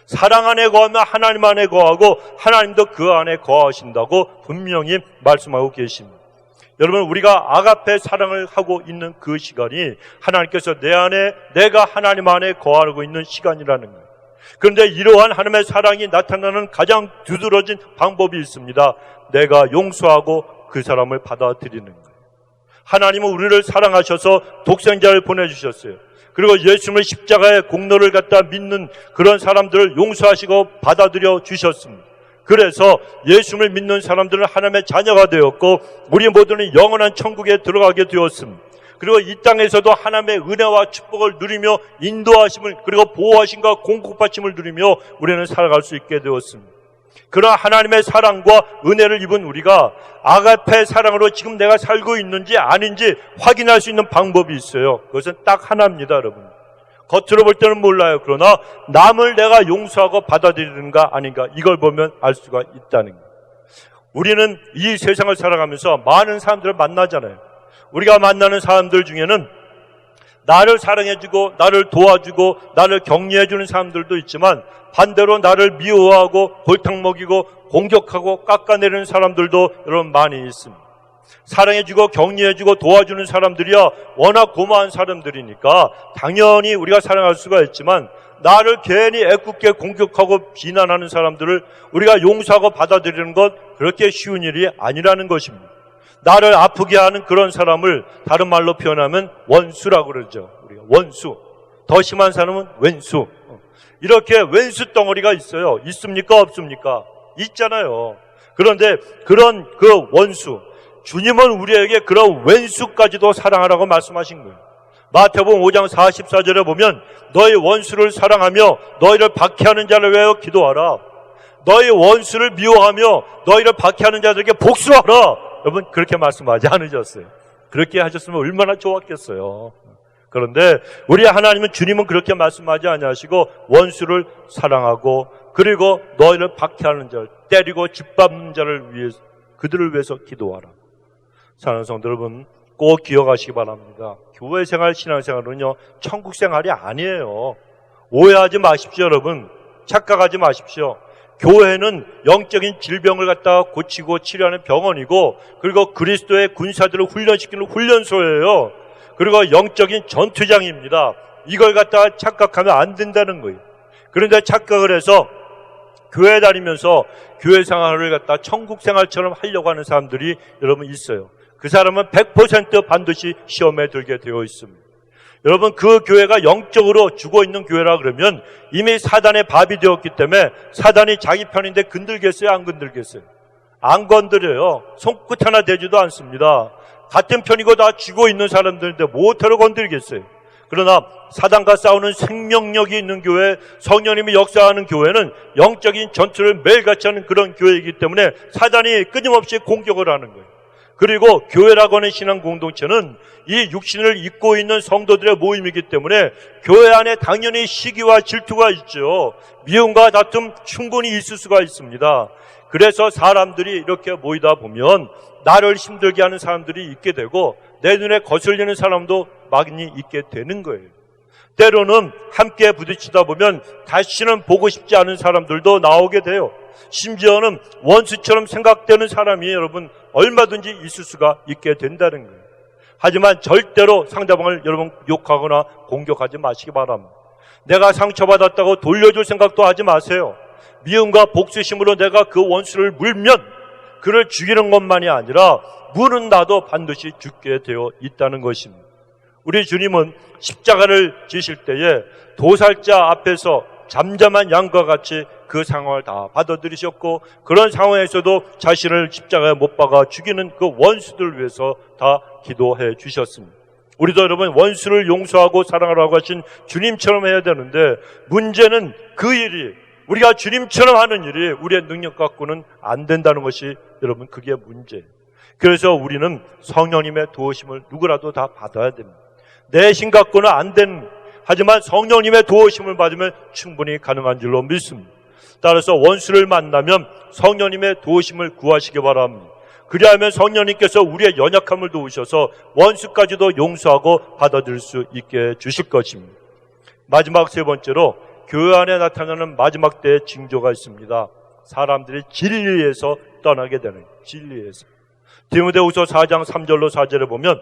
사랑 안에 거하면 하나님 안에 거하고 하나님도 그 안에 거하신다고 분명히 말씀하고 계십니다. 여러분, 우리가 아가페 사랑을 하고 있는 그 시간이 하나님께서 내 안에, 내가 하나님 안에 거하고 있는 시간이라는 거예요. 그런데 이러한 하나님의 사랑이 나타나는 가장 두드러진 방법이 있습니다. 내가 용서하고 그 사람을 받아들이는 거예요. 하나님은 우리를 사랑하셔서 독생자를 보내주셨어요. 그리고 예수님의 십자가의 공로를 갖다 믿는 그런 사람들을 용서하시고 받아들여 주셨습니다. 그래서 예수님을 믿는 사람들은 하나님의 자녀가 되었고 우리 모두는 영원한 천국에 들어가게 되었습니다. 그리고 이 땅에서도 하나님의 은혜와 축복을 누리며 인도하심을, 그리고 보호하심과 공급하심을 누리며 우리는 살아갈 수 있게 되었습니다. 그러나 하나님의 사랑과 은혜를 입은 우리가 아가페 사랑으로 지금 내가 살고 있는지 아닌지 확인할 수 있는 방법이 있어요. 그것은 딱 하나입니다, 여러분. 겉으로 볼 때는 몰라요. 그러나 남을 내가 용서하고 받아들이는가 아닌가, 이걸 보면 알 수가 있다는 거예요. 우리는 이 세상을 살아가면서 많은 사람들을 만나잖아요. 우리가 만나는 사람들 중에는 나를 사랑해주고 나를 도와주고 나를 격려해주는 사람들도 있지만 반대로 나를 미워하고 골탕 먹이고 공격하고 깎아내리는 사람들도 여러분 많이 있습니다. 사랑해주고 격려해주고 도와주는 사람들이야 워낙 고마운 사람들이니까 당연히 우리가 사랑할 수가 있지만, 나를 괜히 애꿎게 공격하고 비난하는 사람들을 우리가 용서하고 받아들이는 것, 그렇게 쉬운 일이 아니라는 것입니다. 나를 아프게 하는 그런 사람을 다른 말로 표현하면 원수라고 그러죠. 우리가 원수. 더 심한 사람은 왼수. 이렇게 왼수 덩어리가 있어요. 있습니까? 없습니까? 있잖아요. 그런데 그런 그 원수, 주님은 우리에게 그런 왼수까지도 사랑하라고 말씀하신 거예요. 마태복음 5장 44절에 보면 너희 원수를 사랑하며 너희를 박해하는 자를 위하여 기도하라. 너희 원수를 미워하며 너희를 박해하는 자들에게 복수하라. 여러분 그렇게 말씀하지 않으셨어요? 그렇게 하셨으면 얼마나 좋았겠어요. 그런데 우리 하나님은, 주님은 그렇게 말씀하지 아니하시고 원수를 사랑하고 그리고 너희를 박해하는 자를, 때리고 짓밟는 자를 위해서, 그들을 위해서 기도하라. 사랑하는 성도 여러분, 꼭 기억하시기 바랍니다. 교회 생활, 신앙생활은요 천국 생활이 아니에요. 오해하지 마십시오. 여러분 착각하지 마십시오. 교회는 영적인 질병을 갖다가 고치고 치료하는 병원이고, 그리고 그리스도의 군사들을 훈련시키는 훈련소예요. 그리고 영적인 전투장입니다. 이걸 갖다가 착각하면 안 된다는 거예요. 그런데 착각을 해서 교회 다니면서 교회 생활을 갖다 천국 생활처럼 하려고 하는 사람들이 여러분 있어요. 그 사람은 100% 반드시 시험에 들게 되어 있습니다. 여러분 그 교회가 영적으로 죽어있는 교회라 그러면 이미 사단의 밥이 되었기 때문에 사단이 자기 편인데 건들겠어요? 안 건들겠어요? 안 건드려요. 손끝 하나 대지도 않습니다. 같은 편이고 다 죽어있는 사람들인데 뭐하러 건들겠어요? 그러나 사단과 싸우는 생명력이 있는 교회, 성령님이 역사하는 교회는 영적인 전투를 매일같이 하는 그런 교회이기 때문에 사단이 끊임없이 공격을 하는 거예요. 그리고 교회라고 하는 신앙 공동체는 이 육신을 입고 있는 성도들의 모임이기 때문에 교회 안에 당연히 시기와 질투가 있죠. 미움과 다툼 충분히 있을 수가 있습니다. 그래서 사람들이 이렇게 모이다 보면 나를 힘들게 하는 사람들이 있게 되고 내 눈에 거슬리는 사람도 많이 있게 되는 거예요. 때로는 함께 부딪히다 보면 다시는 보고 싶지 않은 사람들도 나오게 돼요. 심지어는 원수처럼 생각되는 사람이 여러분 얼마든지 있을 수가 있게 된다는 거예요. 하지만 절대로 상대방을 여러분 욕하거나 공격하지 마시기 바랍니다. 내가 상처받았다고 돌려줄 생각도 하지 마세요. 미움과 복수심으로 내가 그 원수를 물면 그를 죽이는 것만이 아니라 무는 나도 반드시 죽게 되어 있다는 것입니다. 우리 주님은 십자가를 지실 때에 도살자 앞에서 잠잠한 양과 같이 그 상황을 다 받아들이셨고, 그런 상황에서도 자신을 십자가에 못 박아 죽이는 그 원수들을 위해서 다 기도해 주셨습니다. 우리도 여러분 원수를 용서하고 사랑하라고 하신 주님처럼 해야 되는데, 문제는 그 일이, 우리가 주님처럼 하는 일이 우리의 능력 갖고는 안 된다는 것이 여러분 그게 문제예요. 그래서 우리는 성령님의 도우심을 누구라도 다 받아야 됩니다. 내 힘 갖고는 안 되는, 하지만 성령님의 도우심을 받으면 충분히 가능한 줄로 믿습니다. 따라서 원수를 만나면 성령님의 도우심을 구하시기 바랍니다. 그리하면 성령님께서 우리의 연약함을 도우셔서 원수까지도 용서하고 받아들일 수 있게 주실 것입니다. 마지막 세 번째로 교회 안에 나타나는 마지막 때의 징조가 있습니다. 사람들이 진리에서 떠나게 되는, 진리에서. 디모데후서 4장 3절로 4절에 보면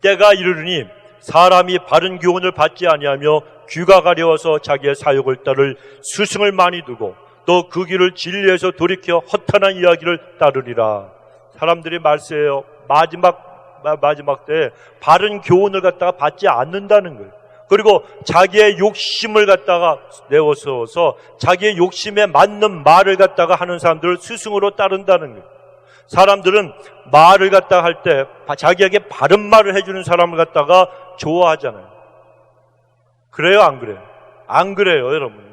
때가 이르르니 사람이 바른 교훈을 받지 아니하며 귀가 가려워서 자기의 사욕을 따를 스승을 많이 두고 또 그 길을 진리에서 돌이켜 허탄한 이야기를 따르리라. 사람들이 말세요. 마지막 때 바른 교훈을 갖다가 받지 않는다는 거예요. 그리고 자기의 욕심을 갖다가 내어서서 자기의 욕심에 맞는 말을 갖다가 하는 사람들을 스승으로 따른다는 거예요. 사람들은 말을 갖다가 할 때 자기에게 바른 말을 해주는 사람을 갖다가 좋아하잖아요. 그래요, 안 그래요? 안 그래요, 여러분.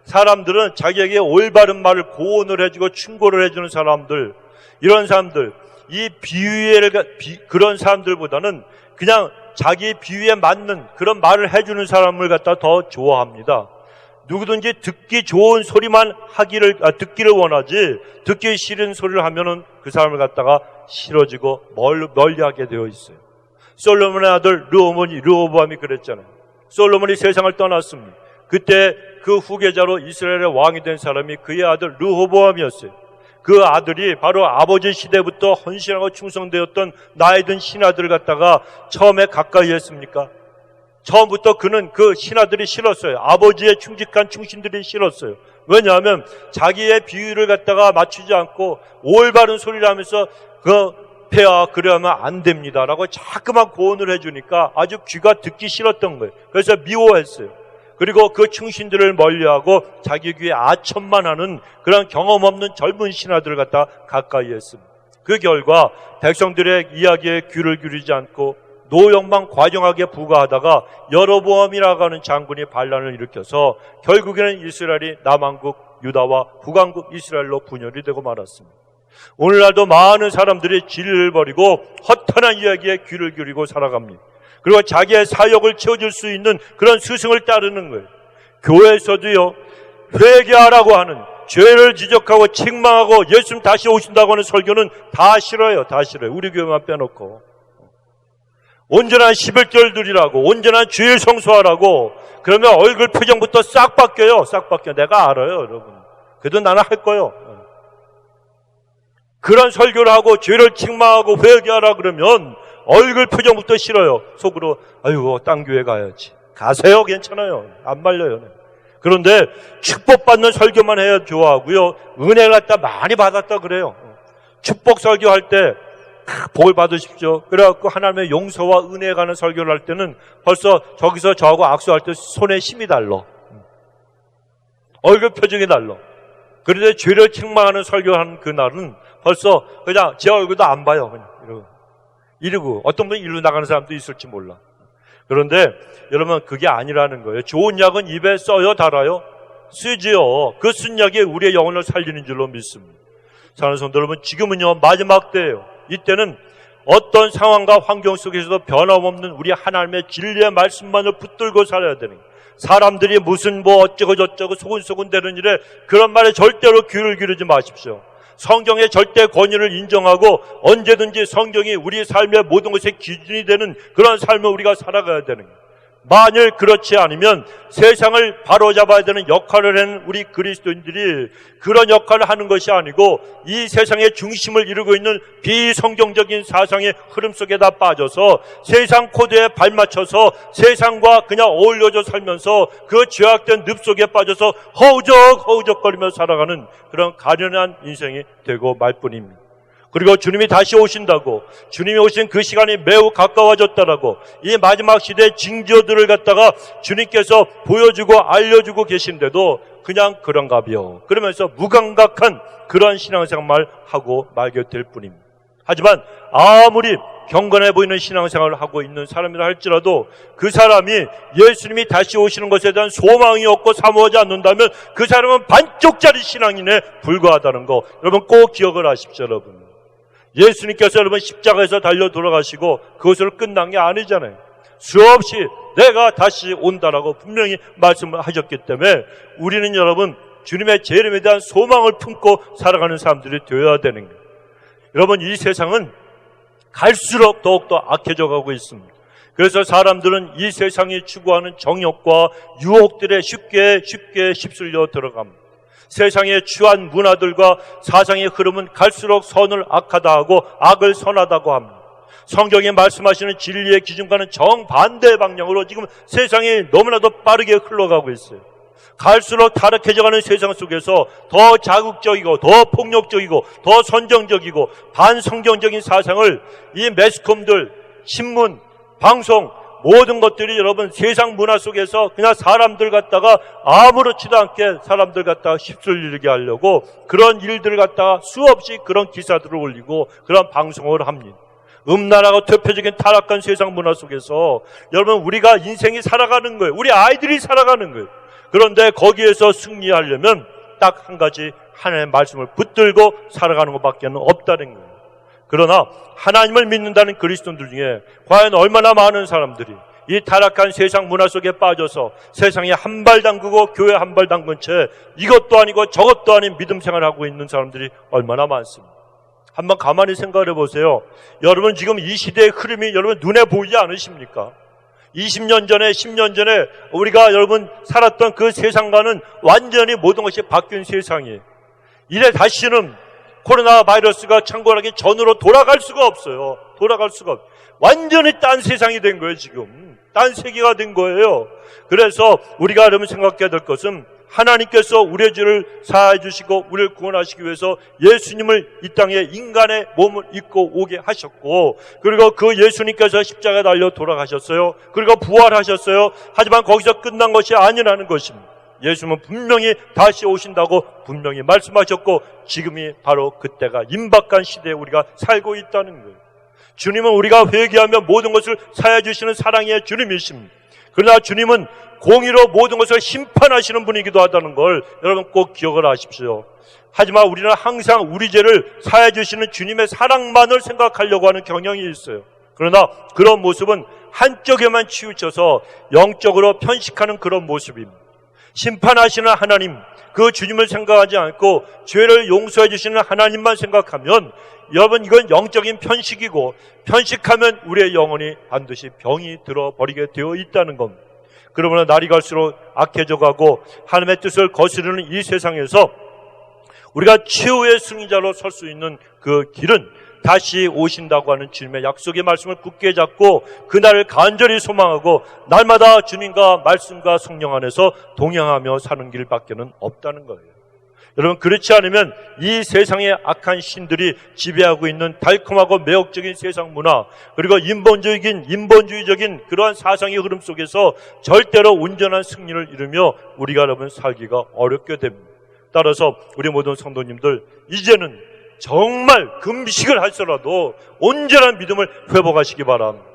사람들은 자기에게 올바른 말을 고언을 해주고 충고를 해주는 사람들, 이런 사람들, 이 그런 사람들보다는 그냥 자기 비위에 맞는 그런 말을 해주는 사람을 갖다 더 좋아합니다. 누구든지 듣기 좋은 소리만 듣기를 원하지, 듣기 싫은 소리를 하면은 그 사람을 갖다가 싫어지고 멀리하게 되어 있어요. 솔로몬의 아들 르호보암이 그랬잖아요. 솔로몬이 세상을 떠났습니다. 그때 그 후계자로 이스라엘의 왕이 된 사람이 그의 아들 르호보암이었어요. 그 아들이 바로 아버지 시대부터 헌신하고 충성되었던 나이든 신하들을 갖다가 처음에 가까이 했습니까? 처음부터 그는 그 신하들이 싫었어요. 아버지의 충직한 충신들이 싫었어요. 왜냐하면 자기의 비위를 갖다가 맞추지 않고 올바른 소리를 하면서 폐하 그러면 안 됩니다라고 자꾸만 고언을 해주니까 아주 귀가 듣기 싫었던 거예요. 그래서 미워했어요. 그리고 그 충신들을 멀리하고 자기 귀에 아첨만 하는 그런 경험 없는 젊은 신하들을 갖다 가까이 했습니다. 그 결과 백성들의 이야기에 귀를 기울이지 않고 노역만 과정하게 부과하다가 여로보암이라고 하는 장군이 반란을 일으켜서 결국에는 이스라엘이 남왕국 유다와 북왕국 이스라엘로 분열이 되고 말았습니다. 오늘날도 많은 사람들이 진리를 버리고 허탄한 이야기에 귀를 기울이고 살아갑니다. 그리고 자기의 사역을 채워줄 수 있는 그런 스승을 따르는 거예요. 교회에서도요, 회개하라고 하는, 죄를 지적하고 책망하고 예수님 다시 오신다고 하는 설교는 다 싫어요. 다 싫어요. 우리 교회만 빼놓고. 온전한 11개월 드리라고, 온전한 주일 성수하라고. 그러면 얼굴 표정부터 싹 바뀌어요. 싹 바뀌어요. 내가 알아요, 여러분. 그래도 나는 할 거예요. 그런 설교를 하고 죄를 책망하고 회개하라 그러면 얼굴 표정부터 싫어요. 속으로 아이고 딴 교회 가야지. 가세요. 괜찮아요. 안 말려요. 그런데 축복받는 설교만 해야 좋아하고요. 은혜를 갖다 많이 받았다 그래요. 축복 설교할 때 복을 받으십시오. 그래갖고 하나님의 용서와 은혜에 관한 설교를 할 때는 벌써 저기서 저하고 악수할 때 손에 힘이 달러. 얼굴 표정이 달러. 그런데 죄를 책망하는 설교하는 그날은 벌써 그냥 제 얼굴도 안 봐요. 그냥 이러고 어떤 분이 일로 나가는 사람도 있을지 몰라. 그런데 여러분 그게 아니라는 거예요. 좋은 약은 입에 써요 달아요? 쓰지요. 그 쓴 약이 우리의 영혼을 살리는 줄로 믿습니다. 사랑하는 성도 여러분, 지금은요 마지막 때예요. 이때는 어떤 상황과 환경 속에서도 변함없는 우리 하나님의 진리의 말씀만을 붙들고 살아야 되는 거예요. 사람들이 무슨 어쩌고 저쩌고 소곤소곤 되는 일에 그런 말에 절대로 귀를 기울이지 마십시오. 성경의 절대 권위를 인정하고 언제든지 성경이 우리 삶의 모든 것의 기준이 되는 그런 삶을 우리가 살아가야 되는 거예요. 만일 그렇지 않으면 세상을 바로잡아야 되는 역할을 하는 우리 그리스도인들이 그런 역할을 하는 것이 아니고 이 세상의 중심을 이루고 있는 비성경적인 사상의 흐름 속에 다 빠져서 세상 코드에 발맞춰서 세상과 그냥 어울려져 살면서 그 죄악된 늪 속에 빠져서 허우적거리며 살아가는 그런 가련한 인생이 되고 말 뿐입니다. 그리고 주님이 다시 오신다고, 주님이 오신 그 시간이 매우 가까워졌다라고, 이 마지막 시대의 징조들을 갖다가 주님께서 보여주고 알려주고 계신데도 그냥 그런가벼 그러면서 무감각한 그런 신앙생활 하고 말게 될 뿐입니다. 하지만 아무리 경건해 보이는 신앙생활을 하고 있는 사람이라 할지라도 그 사람이 예수님이 다시 오시는 것에 대한 소망이 없고 사모하지 않는다면 그 사람은 반쪽짜리 신앙인에 불과하다는 거 여러분 꼭 기억을 하십시오. 여러분, 예수님께서 여러분 십자가에서 달려 돌아가시고 그것으로 끝난 게 아니잖아요. 수없이 내가 다시 온다라고 분명히 말씀을 하셨기 때문에 우리는 여러분 주님의 재림에 대한 소망을 품고 살아가는 사람들이 되어야 되는 거예요. 여러분, 이 세상은 갈수록 더욱더 악해져 가고 있습니다. 그래서 사람들은 이 세상이 추구하는 정욕과 유혹들에 쉽게 휩쓸려 들어갑니다. 세상의 추한 문화들과 사상의 흐름은 갈수록 선을 악하다 하고 악을 선하다고 합니다. 성경이 말씀하시는 진리의 기준과는 정반대 방향으로 지금 세상이 너무나도 빠르게 흘러가고 있어요. 갈수록 타락해져가는 세상 속에서 더 자극적이고 더 폭력적이고 더 선정적이고 반성경적인 사상을 이 매스컴들, 신문, 방송 모든 것들이 여러분 세상 문화 속에서 그냥 사람들 갖다가 아무렇지도 않게 사람들 갖다가 휩쓸리게 하려고 그런 일들을 갖다가 수없이 그런 기사들을 올리고 그런 방송을 합니다. 음란하고 퇴폐적인 타락한 세상 문화 속에서 여러분 우리가 인생이 살아가는 거예요. 우리 아이들이 살아가는 거예요. 그런데 거기에서 승리하려면 딱 한 가지 하나님의 말씀을 붙들고 살아가는 것밖에 없다는 거예요. 그러나 하나님을 믿는다는 그리스도인들 중에 과연 얼마나 많은 사람들이 이 타락한 세상 문화 속에 빠져서 세상에 한 발 담그고 교회 한 발 담근 채 이것도 아니고 저것도 아닌 믿음 생활을 하고 있는 사람들이 얼마나 많습니다. 한번 가만히 생각해 보세요. 여러분 지금 이 시대의 흐름이 여러분 눈에 보이지 않으십니까? 20년 전에 10년 전에 우리가 여러분 살았던 그 세상과는 완전히 모든 것이 바뀐 세상이에요. 이래 다시는 코로나 바이러스가 창궐하기 전으로 돌아갈 수가 없어요. 돌아갈 수가 없어요. 완전히 딴 세상이 된 거예요. 지금 딴 세계가 된 거예요. 그래서 우리가 여러분 생각해야 될 것은 하나님께서 우리의 죄를 사하여 주시고 우리를 구원하시기 위해서 예수님을 이 땅에 인간의 몸을 입고 오게 하셨고, 그리고 그 예수님께서 십자가에 달려 돌아가셨어요. 그리고 부활하셨어요. 하지만 거기서 끝난 것이 아니라는 것입니다. 예수님은 분명히 다시 오신다고 분명히 말씀하셨고, 지금이 바로 그때가 임박한 시대에 우리가 살고 있다는 거예요. 주님은 우리가 회개하며 모든 것을 사해 주시는 사랑의 주님이십니다. 그러나 주님은 공의로 모든 것을 심판하시는 분이기도 하다는 걸 여러분 꼭 기억을 하십시오. 하지만 우리는 항상 우리 죄를 사해 주시는 주님의 사랑만을 생각하려고 하는 경향이 있어요. 그러나 그런 모습은 한쪽에만 치우쳐서 영적으로 편식하는 그런 모습입니다. 심판하시는 하나님, 그 주님을 생각하지 않고 죄를 용서해 주시는 하나님만 생각하면 여러분 이건 영적인 편식이고, 편식하면 우리의 영혼이 반드시 병이 들어버리게 되어 있다는 겁니다. 그러므로 날이 갈수록 악해져 가고 하나님의 뜻을 거스르는 이 세상에서 우리가 최후의 승리자로 설 수 있는 그 길은 다시 오신다고 하는 주님의 약속의 말씀을 굳게 잡고 그날을 간절히 소망하고 날마다 주님과 말씀과 성령 안에서 동행하며 사는 길밖에는 없다는 거예요. 여러분, 그렇지 않으면 이 세상의 악한 신들이 지배하고 있는 달콤하고 매혹적인 세상 문화, 그리고 인본주의적인 그러한 사상의 흐름 속에서 절대로 온전한 승리를 이루며 우리가 여러분 살기가 어렵게 됩니다. 따라서 우리 모든 성도님들, 이제는 정말 금식을 할지라도 온전한 믿음을 회복하시기 바랍니다.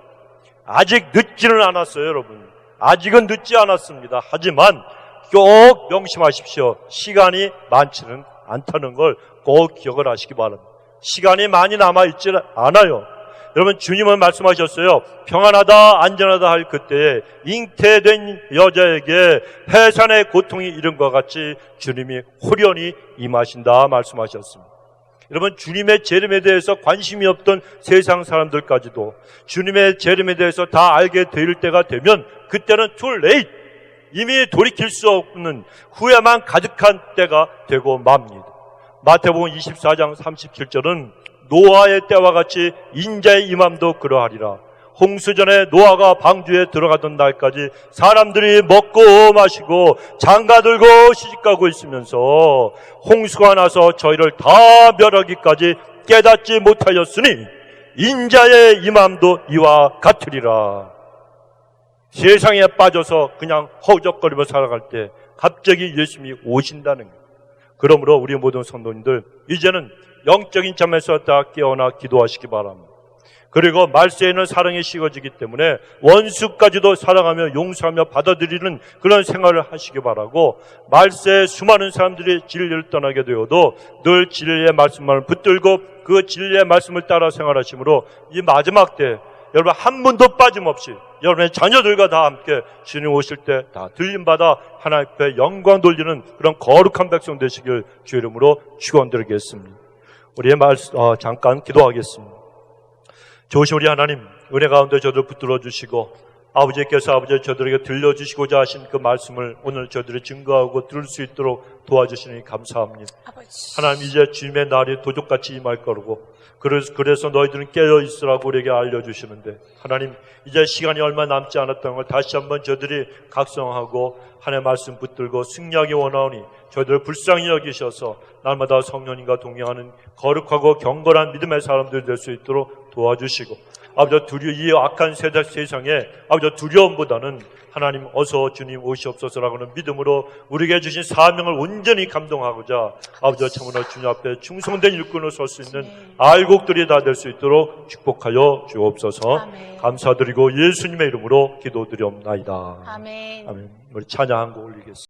아직 늦지는 않았어요, 여러분. 아직은 늦지 않았습니다. 하지만 꼭 명심하십시오. 시간이 많지는 않다는 걸 꼭 기억을 하시기 바랍니다. 시간이 많이 남아있지는 않아요. 여러분, 주님은 말씀하셨어요. 평안하다 안전하다 할 그때에 잉태된 여자에게 해산의 고통이 이른 것 같이 주님이 호련히 임하신다 말씀하셨습니다. 여러분, 주님의 재림에 대해서 관심이 없던 세상 사람들까지도 주님의 재림에 대해서 다 알게 될 때가 되면 그때는 too late, 이미 돌이킬 수 없는 후회만 가득한 때가 되고 맙니다. 마태복음 24장 37절은 노아의 때와 같이 인자의 임함도 그러하리라. 홍수전에 노아가 방주에 들어가던 날까지 사람들이 먹고 마시고 장가들고 시집가고 있으면서 홍수가 나서 저희를 다 멸하기까지 깨닫지 못하였으니 인자의 임함도 이와 같으리라. 세상에 빠져서 그냥 허우적거리며 살아갈 때 갑자기 예수님이 오신다는 거예요. 그러므로 우리 모든 성도님들, 이제는 영적인 잠에서 다 깨어나 기도하시기 바랍니다. 그리고 말세에는 사랑이 식어지기 때문에 원수까지도 사랑하며 용서하며 받아들이는 그런 생활을 하시기 바라고, 말세에 수많은 사람들이 진리를 떠나게 되어도 늘 진리의 말씀만을 붙들고 그 진리의 말씀을 따라 생활하시므로 이 마지막 때 여러분 한 분도 빠짐없이 여러분의 자녀들과 다 함께 주님 오실 때 다 들림받아 하나님 앞에 영광 돌리는 그런 거룩한 백성 되시길 주 이름으로 축원드리겠습니다. 우리의 잠깐 기도하겠습니다. 좋으신 우리 하나님, 은혜 가운데 저들 붙들어 주시고 아버지께서 저들에게 들려주시고자 하신 그 말씀을 오늘 저들이 증거하고 들을 수 있도록 도와주시니 감사합니다. 하나님, 이제 주님의 날이 도적같이 임할 거고 그래서 너희들은 깨어있으라고 우리에게 알려주시는데, 하나님, 이제 시간이 얼마 남지 않았다는 걸 다시 한번 저들이 각성하고 하나님의 말씀 붙들고 승리하기 원하오니 저희들을 불쌍히 여기셔서 날마다 성령님과 동행하는 거룩하고 경건한 믿음의 사람들이 될 수 있도록 도와주시고, 이 악한 세상에 두려움보다는 하나님 어서 주님 오시옵소서라고는 믿음으로 우리에게 주신 사명을 온전히 감동하고자 참으로 주님 앞에 충성된 일꾼으로 설 수 있는 알곡들이 다 될 수 있도록 축복하여 주옵소서. 아멘. 감사드리고 예수님의 이름으로 기도드리옵나이다. 아멘. 우리 찬양 한 곡 올리겠습니다.